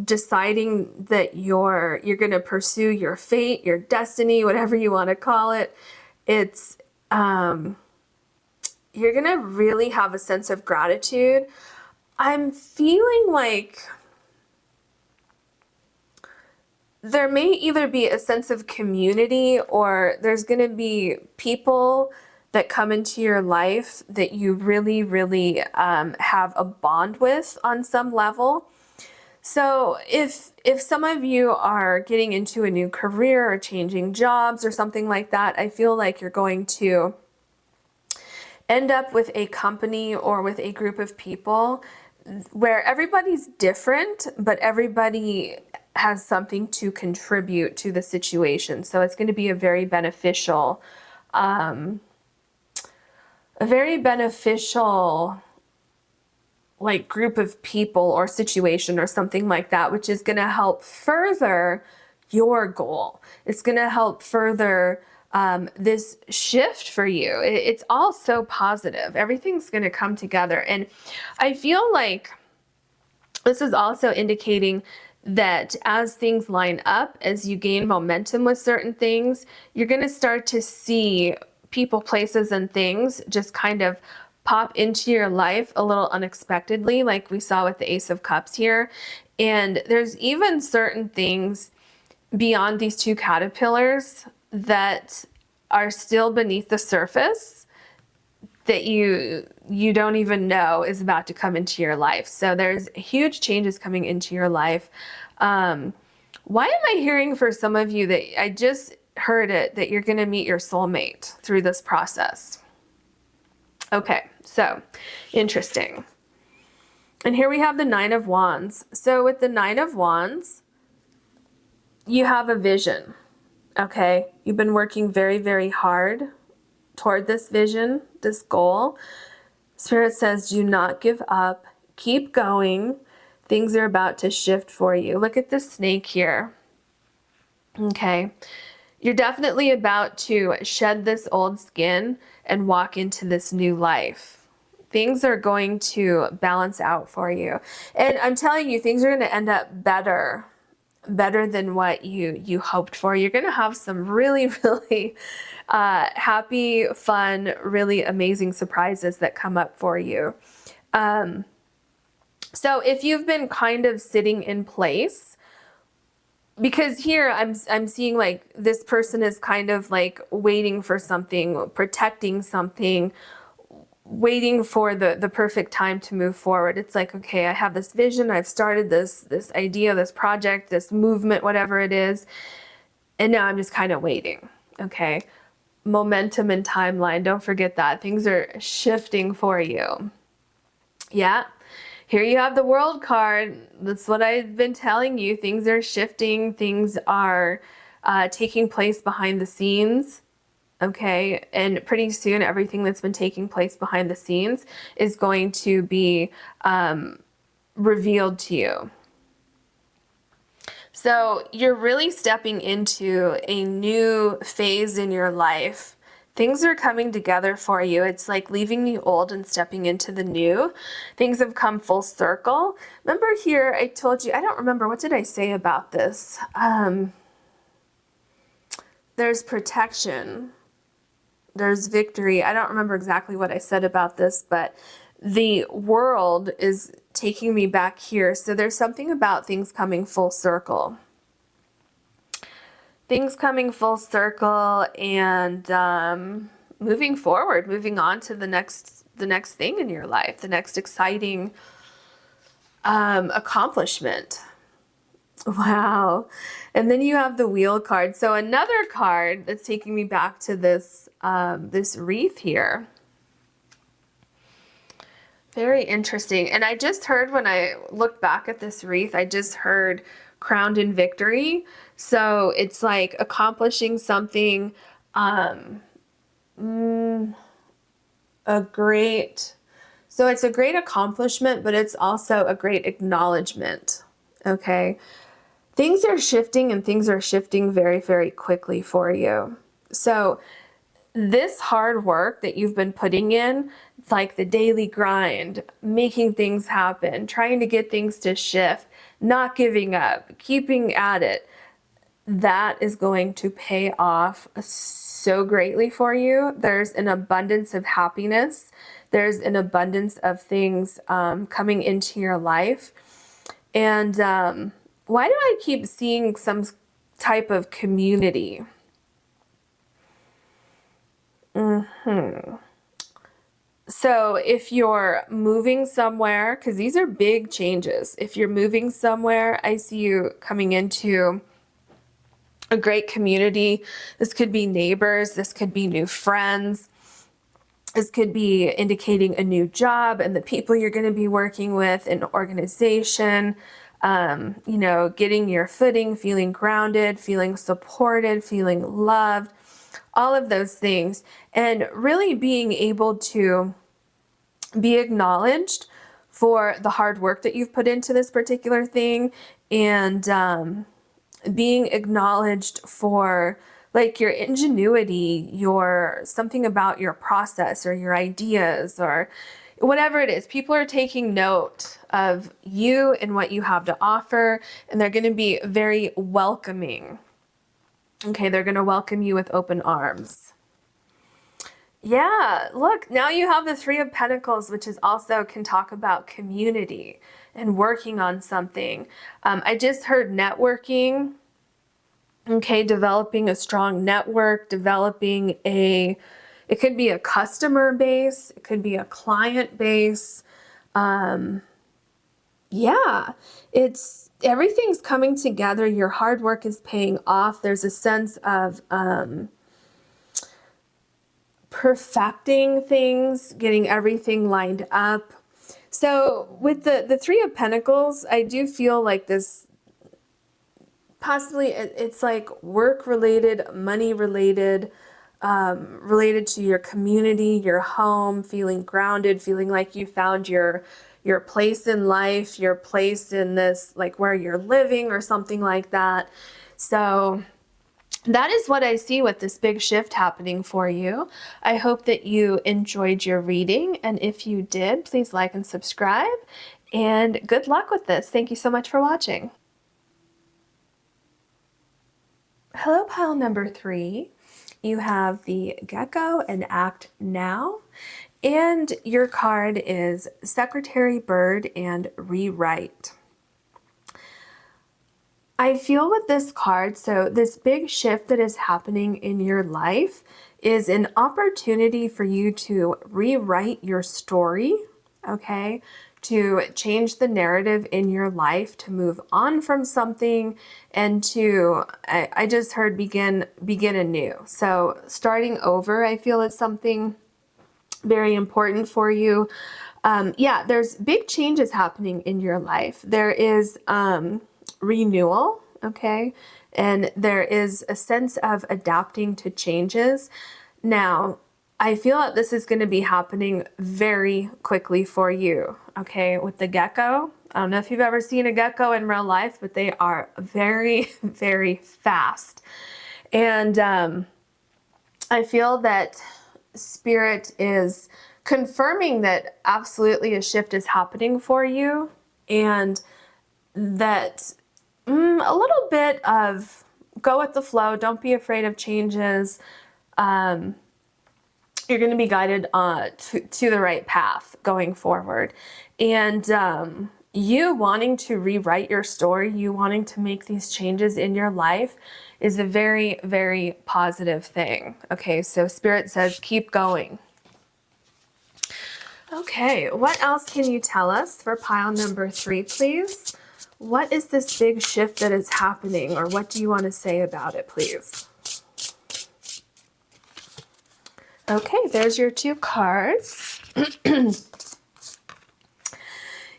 deciding that you're going to pursue your fate, your destiny, whatever you want to call it. It's you're going to really have a sense of gratitude. I'm feeling like there may either be a sense of community, or there's going to be people that come into your life that you really, really have a bond with on some level. So if some of you are getting into a new career or changing jobs or something like that, I feel like you're going to end up with a company or with a group of people where everybody's different, but everybody has something to contribute to the situation. So it's going to be a very beneficial like group of people or situation or something like that, which is going to help further your goal. It's going to help further this shift for you. It's all so positive. Everything's going to come together. And I feel like this is also indicating that as things line up, as you gain momentum with certain things, you're going to start to see people, places, and things just kind of pop into your life a little unexpectedly, like we saw with the Ace of Cups here. And there's even certain things beyond these two caterpillars that are still beneath the surface that you don't even know is about to come into your life. So there's huge changes coming into your life. Why am I hearing for some of you that I just heard it, that you're going to meet your soulmate through this process? Okay, so interesting. And here we have the Nine of Wands. So with the Nine of Wands, you have a vision, okay? You've been working very, very hard toward this vision, this goal. Spirit says, do not give up. Keep going. Things are about to shift for you. Look at this snake here. Okay. You're definitely about to shed this old skin and walk into this new life. Things are going to balance out for you. And I'm telling you, things are going to end up better better than what you hoped for. You're going to have some really, really happy, fun, really amazing surprises that come up for you. So if you've been kind of sitting in place, because here I'm seeing like this person is kind of like waiting for something, protecting something, waiting for the perfect time to move forward. It's like, okay, I have this vision, I've started this idea, this project, this movement, whatever it is, and now I'm just kind of waiting. Okay, momentum and timeline, don't forget that. Things are shifting for you. Yeah, here you have the World card. That's what I've been telling you. Things are shifting, things are taking place behind the scenes. Okay, and pretty soon everything that's been taking place behind the scenes is going to be revealed to you. So you're really stepping into a new phase in your life. Things are coming together for you. It's like leaving the old and stepping into the new. Things have come full circle. Remember here, I told you, I don't remember, what did I say about this? There's protection. There's victory. I don't remember exactly what I said about this, but the world is taking me back here. So there's something about things coming full circle. Things coming full circle and moving forward, moving on to the next thing in your life, the next exciting accomplishment. Wow. And then you have the Wheel card. So another card that's taking me back to this this wreath here. Very interesting. And I just heard, when I looked back at this wreath, I just heard crowned in victory. So it's like accomplishing something, so it's a great accomplishment, but it's also a great acknowledgement. Okay. Things are shifting, and things are shifting very, very quickly for you. So this hard work that you've been putting in, it's like the daily grind, making things happen, trying to get things to shift, not giving up, keeping at it, that is going to pay off so greatly for you. There's an abundance of happiness. There's an abundance of things coming into your life. And why do I keep seeing some type of community? So if you're moving somewhere, because these are big changes, if you're moving somewhere, I see you coming into a great community. This could be neighbors, this could be new friends, this could be indicating a new job and the people you're going to be working with, an organization, you know, getting your footing, feeling grounded, feeling supported, feeling loved, all of those things, and really being able to be acknowledged for the hard work that you've put into this particular thing, and being acknowledged for like your ingenuity, your something about your process or your ideas or whatever it is. People are taking note of you and what you have to offer, and they're going to be very welcoming. Okay, they're going to welcome you with open arms. Yeah, look, now you have the Three of Pentacles, which is also can talk about community and working on something. I just heard networking. Okay, developing a strong network, developing it could be a customer base, it could be a client base. Yeah, everything's coming together. Your hard work is paying off. There's a sense of perfecting things, getting everything lined up. So with the Three of Pentacles, I do feel like this, possibly it's like work related, money related, related to your community, your home, feeling grounded, feeling like you found your place in life, your place in this, like where you're living or something like that. So that is what I see with this big shift happening for you. I hope that you enjoyed your reading, and if you did, please like and subscribe, and good luck with this. Thank you so much for watching. Hello, pile number 3. You have the Gecko and Act Now. And your card is Secretary Bird and Rewrite. I feel with this card, so this big shift that is happening in your life is an opportunity for you to rewrite your story, okay? To change the narrative in your life, to move on from something, and to, I just heard begin anew. So starting over, I feel is something very important for you. Yeah, there's big changes happening in your life. There is renewal, okay? And there is a sense of adapting to changes. Now, I feel that this is going to be happening very quickly for you, okay? With the gecko, I don't know if you've ever seen a gecko in real life, but they are very, very fast. And I feel that Spirit is confirming that absolutely a shift is happening for you, and that a little bit of go with the flow, don't be afraid of changes. You're going to be guided to the right path going forward. And you wanting to rewrite your story, you wanting to make these changes in your life is a very, very positive thing. Okay, so Spirit says keep going. Okay, what else can you tell us for pile number 3, please? What is this big shift that is happening, or what do you want to say about it, please? Okay, there's your 2 cards.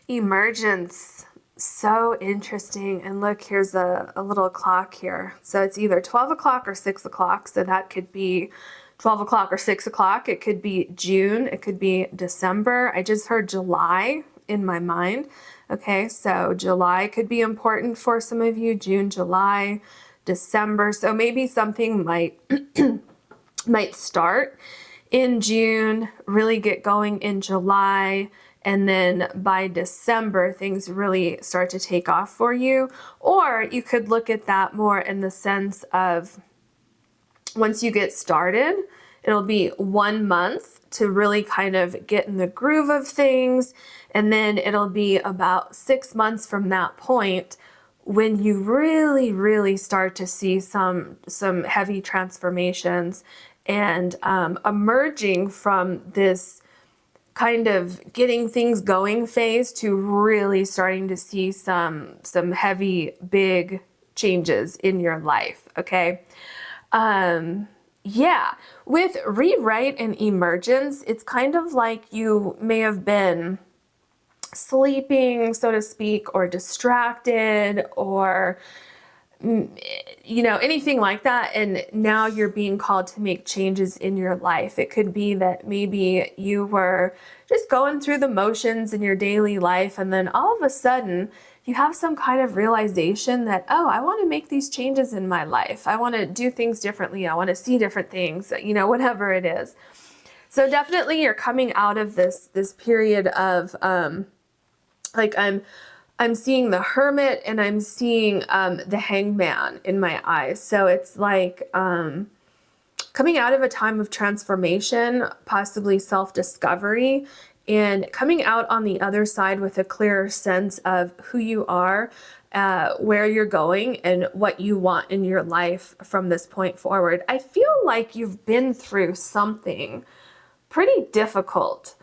Emergence. So interesting. And look, here's a little clock here. So it's either 12 o'clock or 6 o'clock. So that could be 12 o'clock or 6 o'clock. It could be June. It could be December. I just heard July in my mind. Okay, so July could be important for some of you. June, July, December. So maybe something might start in June, really get going in July, and then by December, things really start to take off for you. Or you could look at that more in the sense of once you get started, it'll be 1 month to really kind of get in the groove of things. And then it'll be about 6 months from that point when you really, really start to see some heavy transformations and emerging from this kind of getting things going phase to really starting to see some heavy, big changes in your life, okay? Yeah, with rewrite and emergence, it's kind of like you may have been sleeping, so to speak, or distracted, or anything like that, and now you're being called to make changes in your life. It could be that maybe you were just going through the motions in your daily life, and then all of a sudden you have some kind of realization that, oh, I want to make these changes in my life. I want to do things differently. I want to see different things, whatever it is. So definitely you're coming out of this period of I'm seeing the Hermit, and I'm seeing the Hangman in my eyes. So it's like coming out of a time of transformation, possibly self-discovery, and coming out on the other side with a clearer sense of who you are, where you're going, and what you want in your life from this point forward. I feel like you've been through something pretty difficult.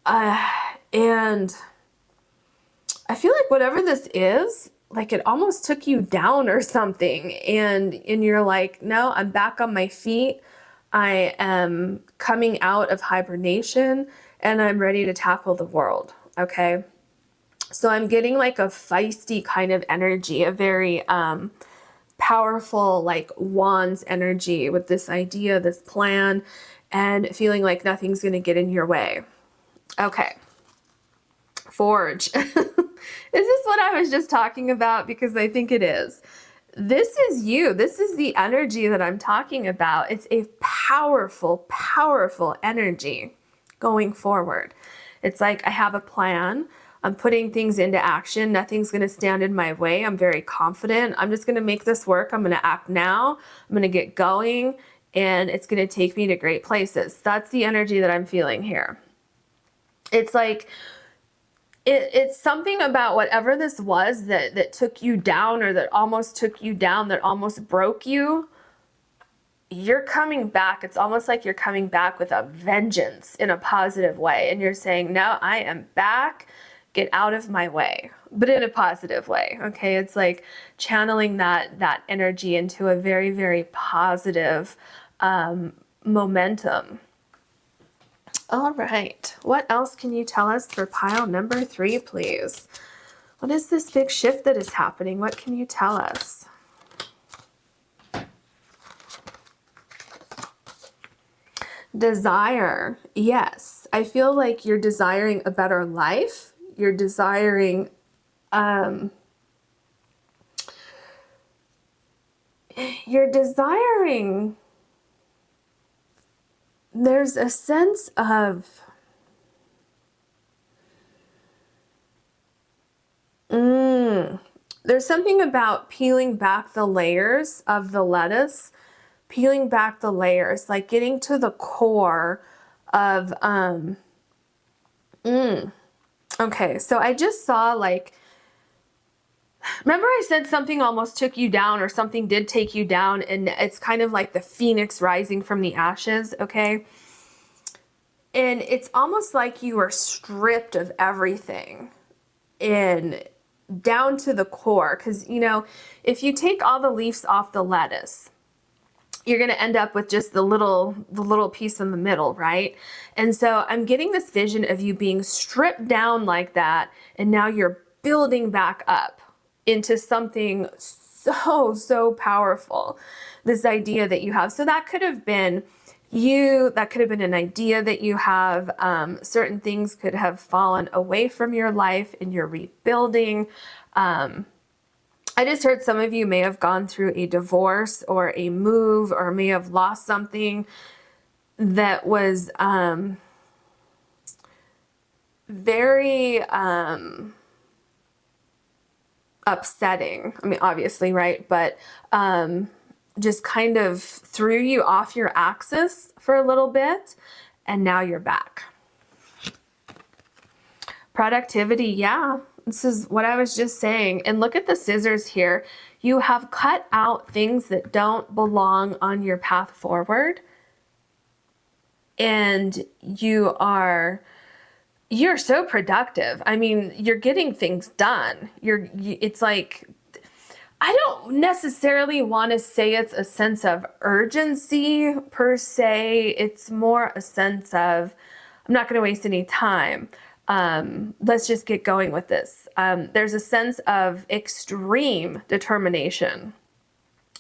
And I feel like whatever this is, like it almost took you down or something. And you're like, no, I'm back on my feet. I am coming out of hibernation, and I'm ready to tackle the world. Okay. So I'm getting like a feisty kind of energy, a very powerful, like wands energy with this idea, this plan, and feeling like nothing's going to get in your way. Okay. Forge. Is this what I was just talking about? Because I think it is. This is you. This is the energy that I'm talking about. It's a powerful, powerful energy going forward. It's like I have a plan. I'm putting things into action. Nothing's going to stand in my way. I'm very confident. I'm just going to make this work. I'm going to act now. I'm going to get going, and it's going to take me to great places. That's the energy that I'm feeling here. It's like, it's something about whatever this was that took you down, or that almost took you down, that almost broke you. You're coming back. It's almost like you're coming back with a vengeance in a positive way. And you're saying, no, I am back. Get out of my way, but in a positive way. Okay. It's like channeling that energy into a very, very positive momentum. All right. What else can you tell us for pile number 3, please? What is this big shift that is happening? What can you tell us? Desire. Yes. I feel like you're desiring a better life. You're desiring, there's a sense of, there's something about peeling back the layers of the lettuce, peeling back the layers, like getting to the core of, okay, so I just saw, like, remember I said something almost took you down, or something did take you down, and it's kind of like the phoenix rising from the ashes, okay? And it's almost like you were stripped of everything and down to the core. Because, you know, if you take all the leaves off the lettuce, you're going to end up with just the little piece in the middle, right? And so I'm getting this vision of you being stripped down like that, and now you're building back up into something so powerful. This idea that you have. So that could have been you, that could have been an idea that you have. Certain things could have fallen away from your life and you're rebuilding. I just heard some of you may have gone through a divorce or a move, or may have lost something that was very upsetting. I mean, obviously, right? But just kind of threw you off your axis for a little bit, and now you're back. Productivity, yeah. This is what I was just saying. And look at the scissors here. You have cut out things that don't belong on your path forward. And you're so productive. I mean, you're getting things done. It's like, I don't necessarily want to say it's a sense of urgency per se. It's more a sense of, I'm not going to waste any time. Let's just get going with this. There's a sense of extreme determination.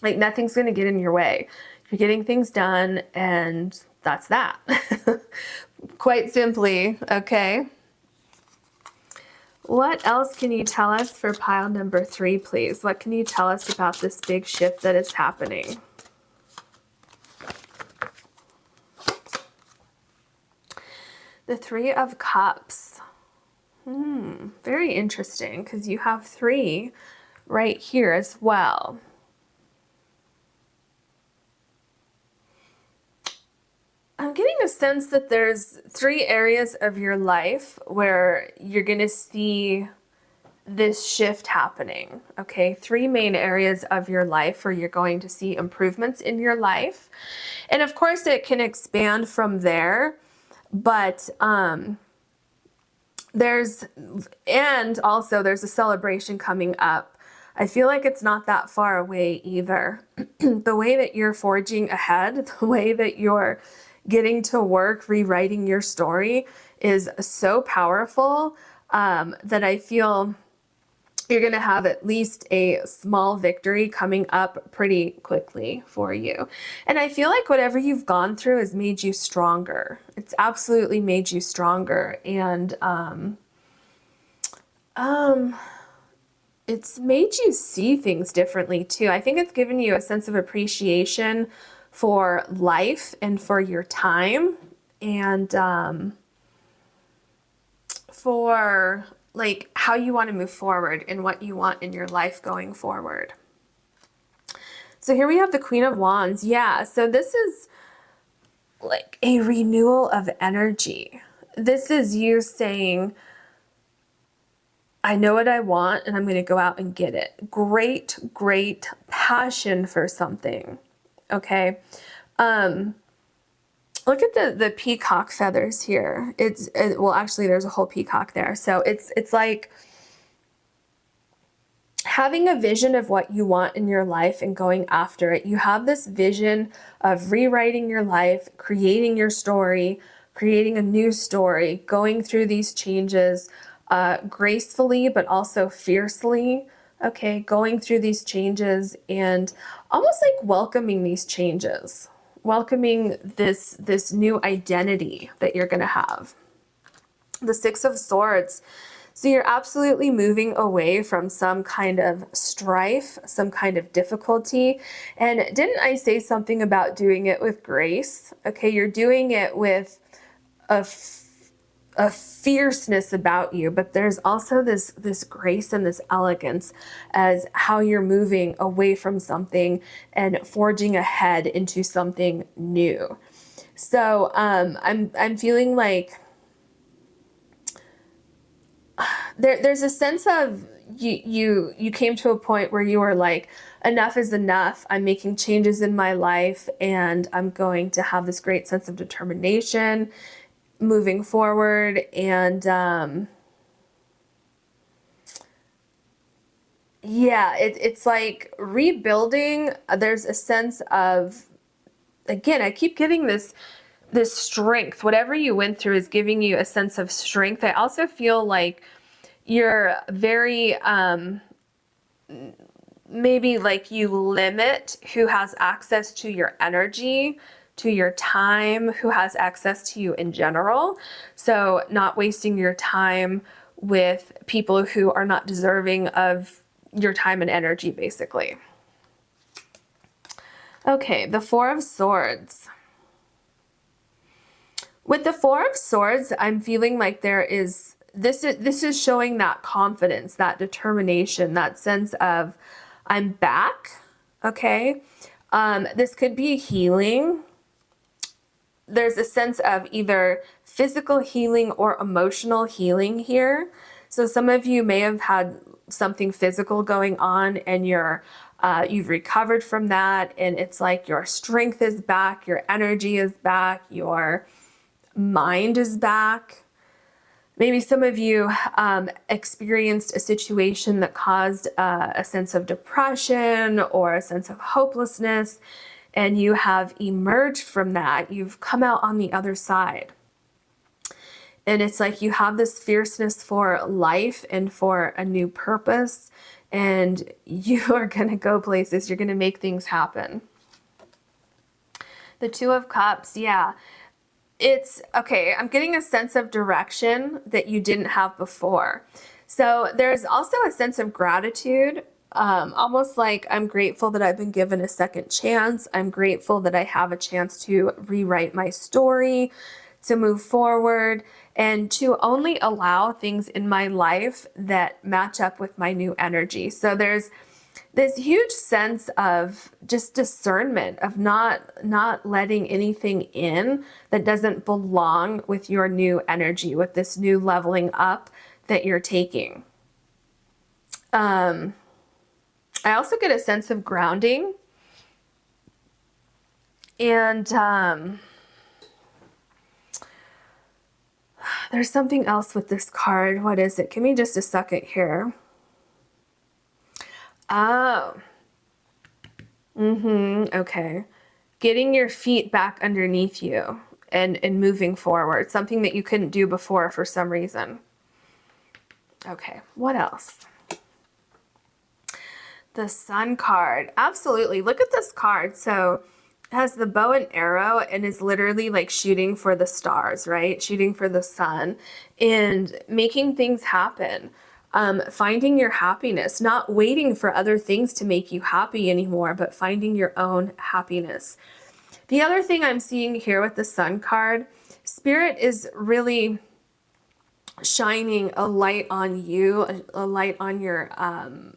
Like nothing's going to get in your way. You're getting things done, and that's that. Quite simply, okay? What else can you tell us for pile number 3, please? What can you tell us about this big shift that is happening? The 3 of Cups. Very interesting, because you have 3 right here as well. I'm getting a sense that there's 3 areas of your life where you're going to see this shift happening, okay? 3 main areas of your life where you're going to see improvements in your life. And of course, it can expand from there, but there's a celebration coming up. I feel like it's not that far away either. The way that you're forging ahead, the way that you're getting to work, rewriting your story is so powerful that I feel you're going to have at least a small victory coming up pretty quickly for you. And I feel like whatever you've gone through has made you stronger. It's absolutely made you stronger. And it's made you see things differently too. I think it's given you a sense of appreciation for life and for your time, and for like how you want to move forward and what you want in your life going forward. So here we have the Queen of Wands. Yeah, so this is like a renewal of energy. This is you saying, I know what I want and I'm going to go out and get it. Great, great passion for something. Okay. Look at the peacock feathers here. Well, actually there's a whole peacock there. So it's like having a vision of what you want in your life and going after it. You have this vision of rewriting your life, creating your story, creating a new story, going through these changes gracefully, but also fiercely. Okay, going through these changes and almost like welcoming these changes, welcoming this new identity that you're going to have. The Six of Swords. So you're absolutely moving away from some kind of strife, some kind of difficulty. And didn't I say something about doing it with grace? Okay, you're doing it with a fierceness about you, but there's also this grace and this elegance as how you're moving away from something and forging ahead into something new. So I'm feeling like there's a sense of you came to a point where you were like, enough is enough. I'm making changes in my life and I'm going to have this great sense of determination moving forward. And yeah, it's like rebuilding. There's a sense of, again, I keep getting this strength. Whatever you went through is giving you a sense of strength. I also feel like you're very, maybe like you limit who has access to your energy, to your time, who has access to you in general. So not wasting your time with people who are not deserving of your time and energy, basically. Okay, the Four of Swords. With the Four of Swords, I'm feeling like there is, this is showing that confidence, that determination, that sense of I'm back, okay? This could be healing. There's a sense of either physical healing or emotional healing here. So some of you may have had something physical going on and you've recovered from that, and it's like your strength is back, your energy is back, your mind is back. Maybe some of you experienced a situation that caused a sense of depression or a sense of hopelessness, and you have emerged from that. You've come out on the other side. And it's like you have this fierceness for life and for a new purpose, and you are going to go places. You're going to make things happen. The Two of Cups, yeah. It's, okay, I'm getting a sense of direction that you didn't have before. So there's also a sense of gratitude, almost like I'm grateful that I've been given a second chance. I'm grateful that I have a chance to rewrite my story, to move forward, and to only allow things in my life that match up with my new energy. So there's this huge sense of just discernment, of not letting anything in that doesn't belong with your new energy, with this new leveling up that you're taking. I also get a sense of grounding. And there's something else with this card. What is it? Give me just a second here. Oh. Okay. Getting your feet back underneath you and moving forward. Something that you couldn't do before for some reason. Okay. What else? The Sun card. Absolutely. Look at this card. So it has the bow and arrow and is literally like shooting for the stars, right? Shooting for the sun and making things happen. Finding your happiness, not waiting for other things to make you happy anymore, but finding your own happiness. The other thing I'm seeing here with the Sun card, Spirit is really shining a light on you, a light on your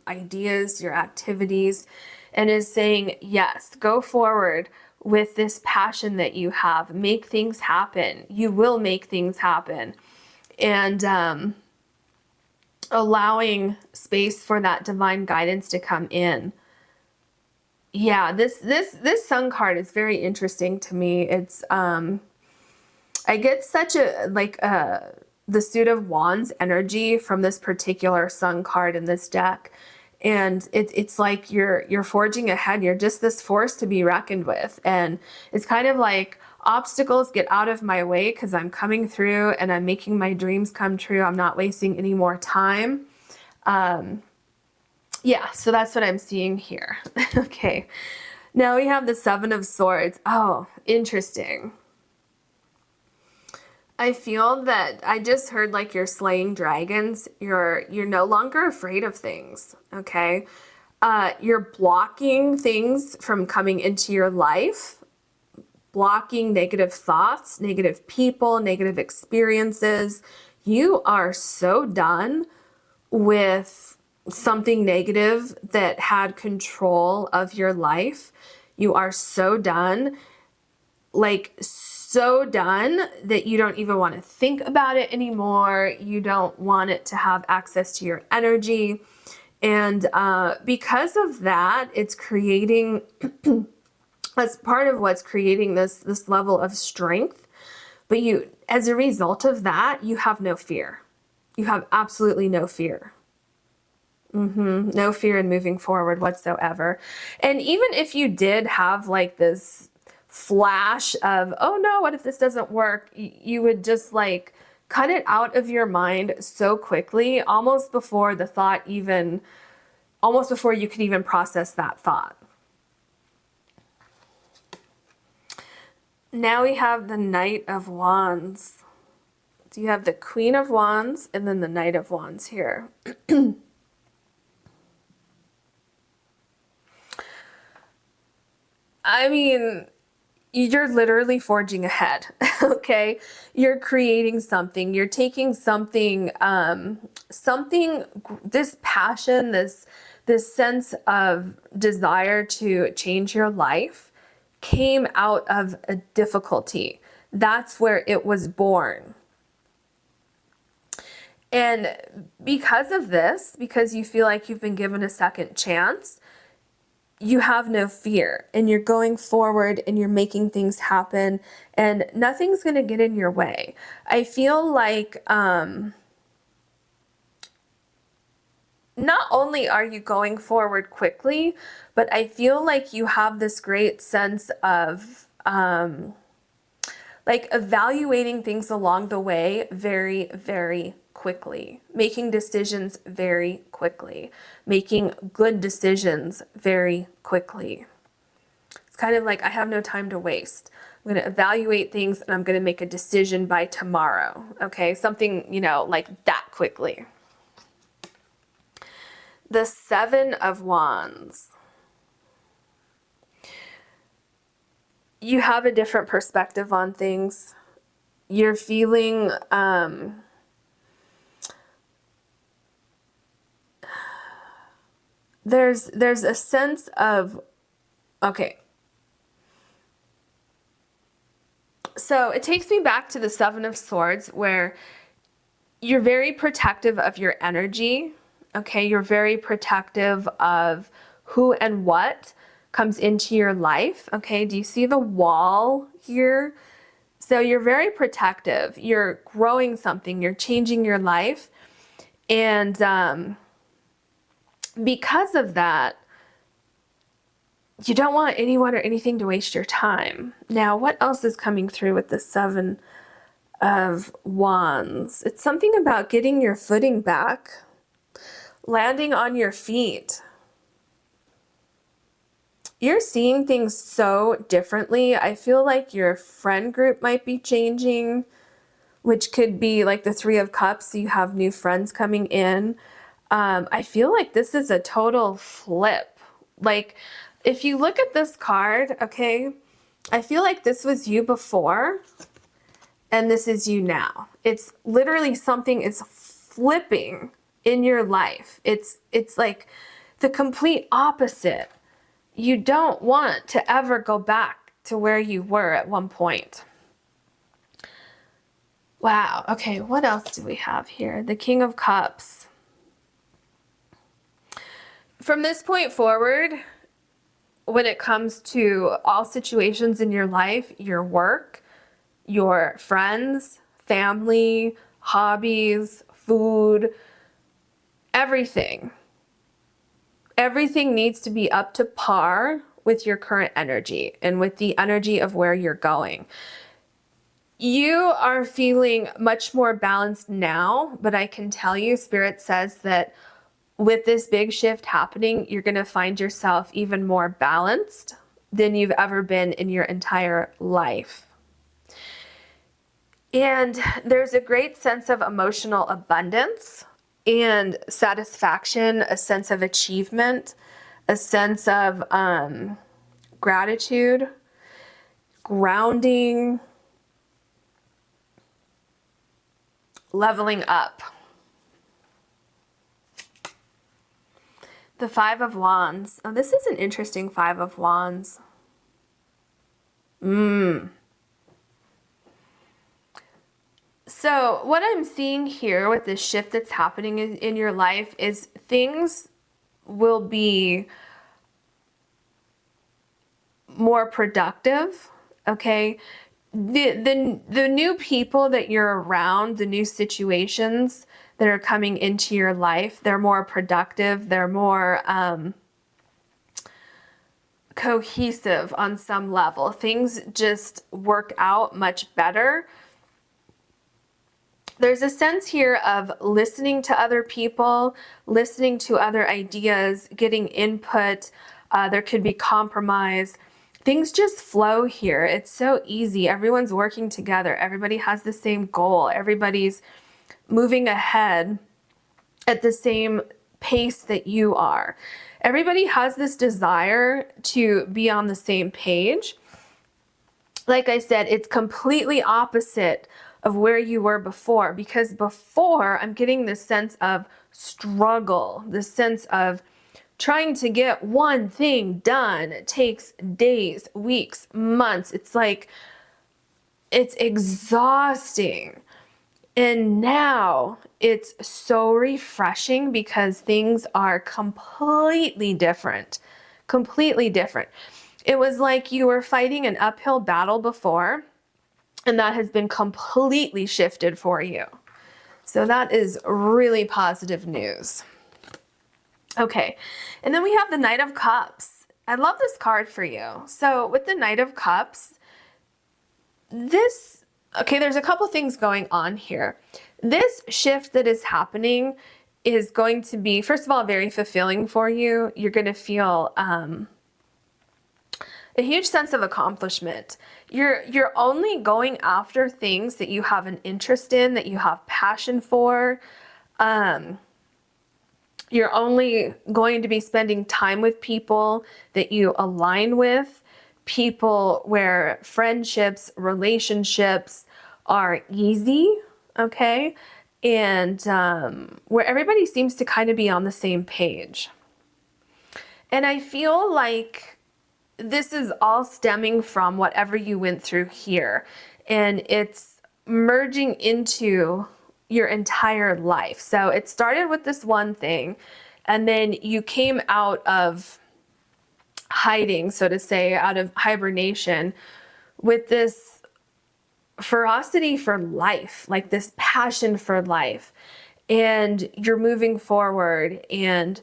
ideas, your activities, and is saying, yes, go forward with this passion that you have. Make things happen. You will make things happen. And allowing space for that divine guidance to come in. Yeah, this Sun card is very interesting to me. It's I get such a the Suit of Wands energy from this particular Sun card in this deck. And it's like you're forging ahead. You're just this force to be reckoned with. And it's kind of like obstacles get out of my way because I'm coming through and I'm making my dreams come true. I'm not wasting any more time. Yeah, so that's what I'm seeing here. Okay. Now we have the Seven of Swords. Oh, interesting. I feel that I just heard like you're slaying dragons. You're no longer afraid of things, okay? You're blocking things from coming into your life, blocking negative thoughts, negative people, negative experiences. You are so done with something negative that had control of your life. You are so done, like so done that you don't even want to think about it anymore. You don't want it to have access to your energy. And because of that, it's creating, that's part of what's creating this level of strength. But you, as a result of that, you have no fear. You have absolutely no fear. No fear in moving forward whatsoever. And even if you did have like this flash of, oh no, what if this doesn't work? You would just like cut it out of your mind so quickly, almost before the thought even, almost before you could even process that thought. Now we have the Knight of Wands. So you have the Queen of Wands and then the Knight of Wands here. I mean, you're literally forging ahead, okay? You're creating something. You're taking something, this passion, this sense of desire to change your life came out of a difficulty. That's where it was born. And because of this, because you feel like you've been given a second chance, you have no fear and you're going forward and you're making things happen and nothing's going to get in your way. I feel like not only are you going forward quickly, but I feel like you have this great sense of like evaluating things along the way very, very quickly, making decisions very quickly, making good decisions very quickly. It's kind of like I have no time to waste. I'm going to evaluate things and I'm going to make a decision by tomorrow. Okay, something, you know, like that quickly. The Seven of Wands. You have a different perspective on things. You're feeling there's a sense of, okay. So it takes me back to the Seven of Swords where you're very protective of your energy. Okay, you're very protective of who and what comes into your life. Okay, do you see the wall here? So you're very protective. You're growing something. You're changing your life. And because of that, you don't want anyone or anything to waste your time. Now, what else is coming through with the Seven of Wands? It's something about getting your footing back, landing on your feet. You're seeing things so differently. I feel like your friend group might be changing, which could be like the Three of Cups. So you have new friends coming in. I feel like this is a total flip. Like if you look at this card, okay, I feel like this was you before and this is you now. It's literally something is flipping in your life. It's like the complete opposite. You don't want to ever go back to where you were at one point. Wow. Okay, what else do we have here? The King of Cups. From this point forward, when it comes to all situations in your life, your work, your friends, family, hobbies, food, everything needs to be up to par with your current energy and with the energy of where you're going. You are feeling much more balanced now, but I can tell you, Spirit says that with this big shift happening, you're going to find yourself even more balanced than you've ever been in your entire life. And there's a great sense of emotional abundance and satisfaction, a sense of achievement, a sense of gratitude, grounding, leveling up. The Five of Wands. Oh, this is an interesting Five of Wands. So what I'm seeing here with this shift that's happening in your life is things will be more productive, okay? The new people that you're around, the new situations that are coming into your life, they're more productive, they're more cohesive on some level. Things just work out much better. There's a sense here of listening to other people, listening to other ideas, getting input. There could be compromise. Things just flow here. It's so easy. Everyone's working together. Everybody has the same goal. Everybody's moving ahead at the same pace that you are. Everybody has this desire to be on the same page. Like I said, it's completely opposite of where you were before, because before I'm getting this sense of struggle, this sense of trying to get one thing done. It takes days, weeks, months. It's like, it's exhausting. And now it's so refreshing because things are completely different. Completely different. It was like you were fighting an uphill battle before, and that has been completely shifted for you. So that is really positive news. Okay, and then we have the Knight of Cups. I love this card for you. So with the Knight of Cups, there's a couple things going on here. This shift that is happening is going to be, first of all, very fulfilling for you. You're going to feel a huge sense of accomplishment. You're only going after things that you have an interest in, that you have passion for. You're only going to be spending time with people that you align with, people where friendships, relationships are easy, okay? And where everybody seems to kind of be on the same page. And I feel like this is all stemming from whatever you went through here. And it's merging into your entire life. So it started with this one thing, and then you came out of hiding, so to say, out of hibernation with this ferocity for life, like this passion for life. And you're moving forward, and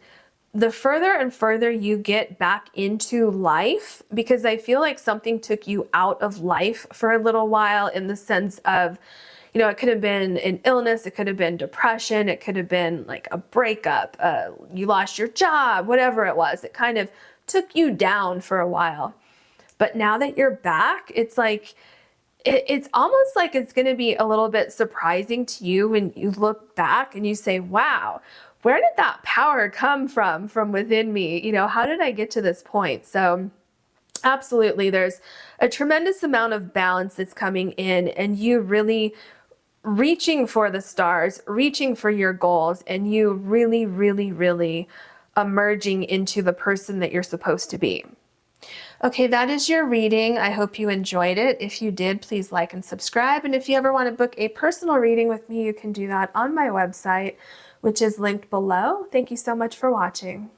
the further and further you get back into life, because I feel like something took you out of life for a little while, in the sense of, you know, it could have been an illness, it could have been depression, it could have been like a breakup, you lost your job, whatever it was. It kind of took you down for a while. But now that you're back, it's like, it's almost like it's going to be a little bit surprising to you when you look back and you say, wow, where did that power come from within me? You know, how did I get to this point? So Absolutely. There's a tremendous amount of balance that's coming in, and you really reaching for the stars, reaching for your goals, and you really, really, really emerging into the person that you're supposed to be. Okay, that is your reading. I hope you enjoyed it. If you did, please like and subscribe. And if you ever want to book a personal reading with me, you can do that on my website, which is linked below. Thank you so much for watching.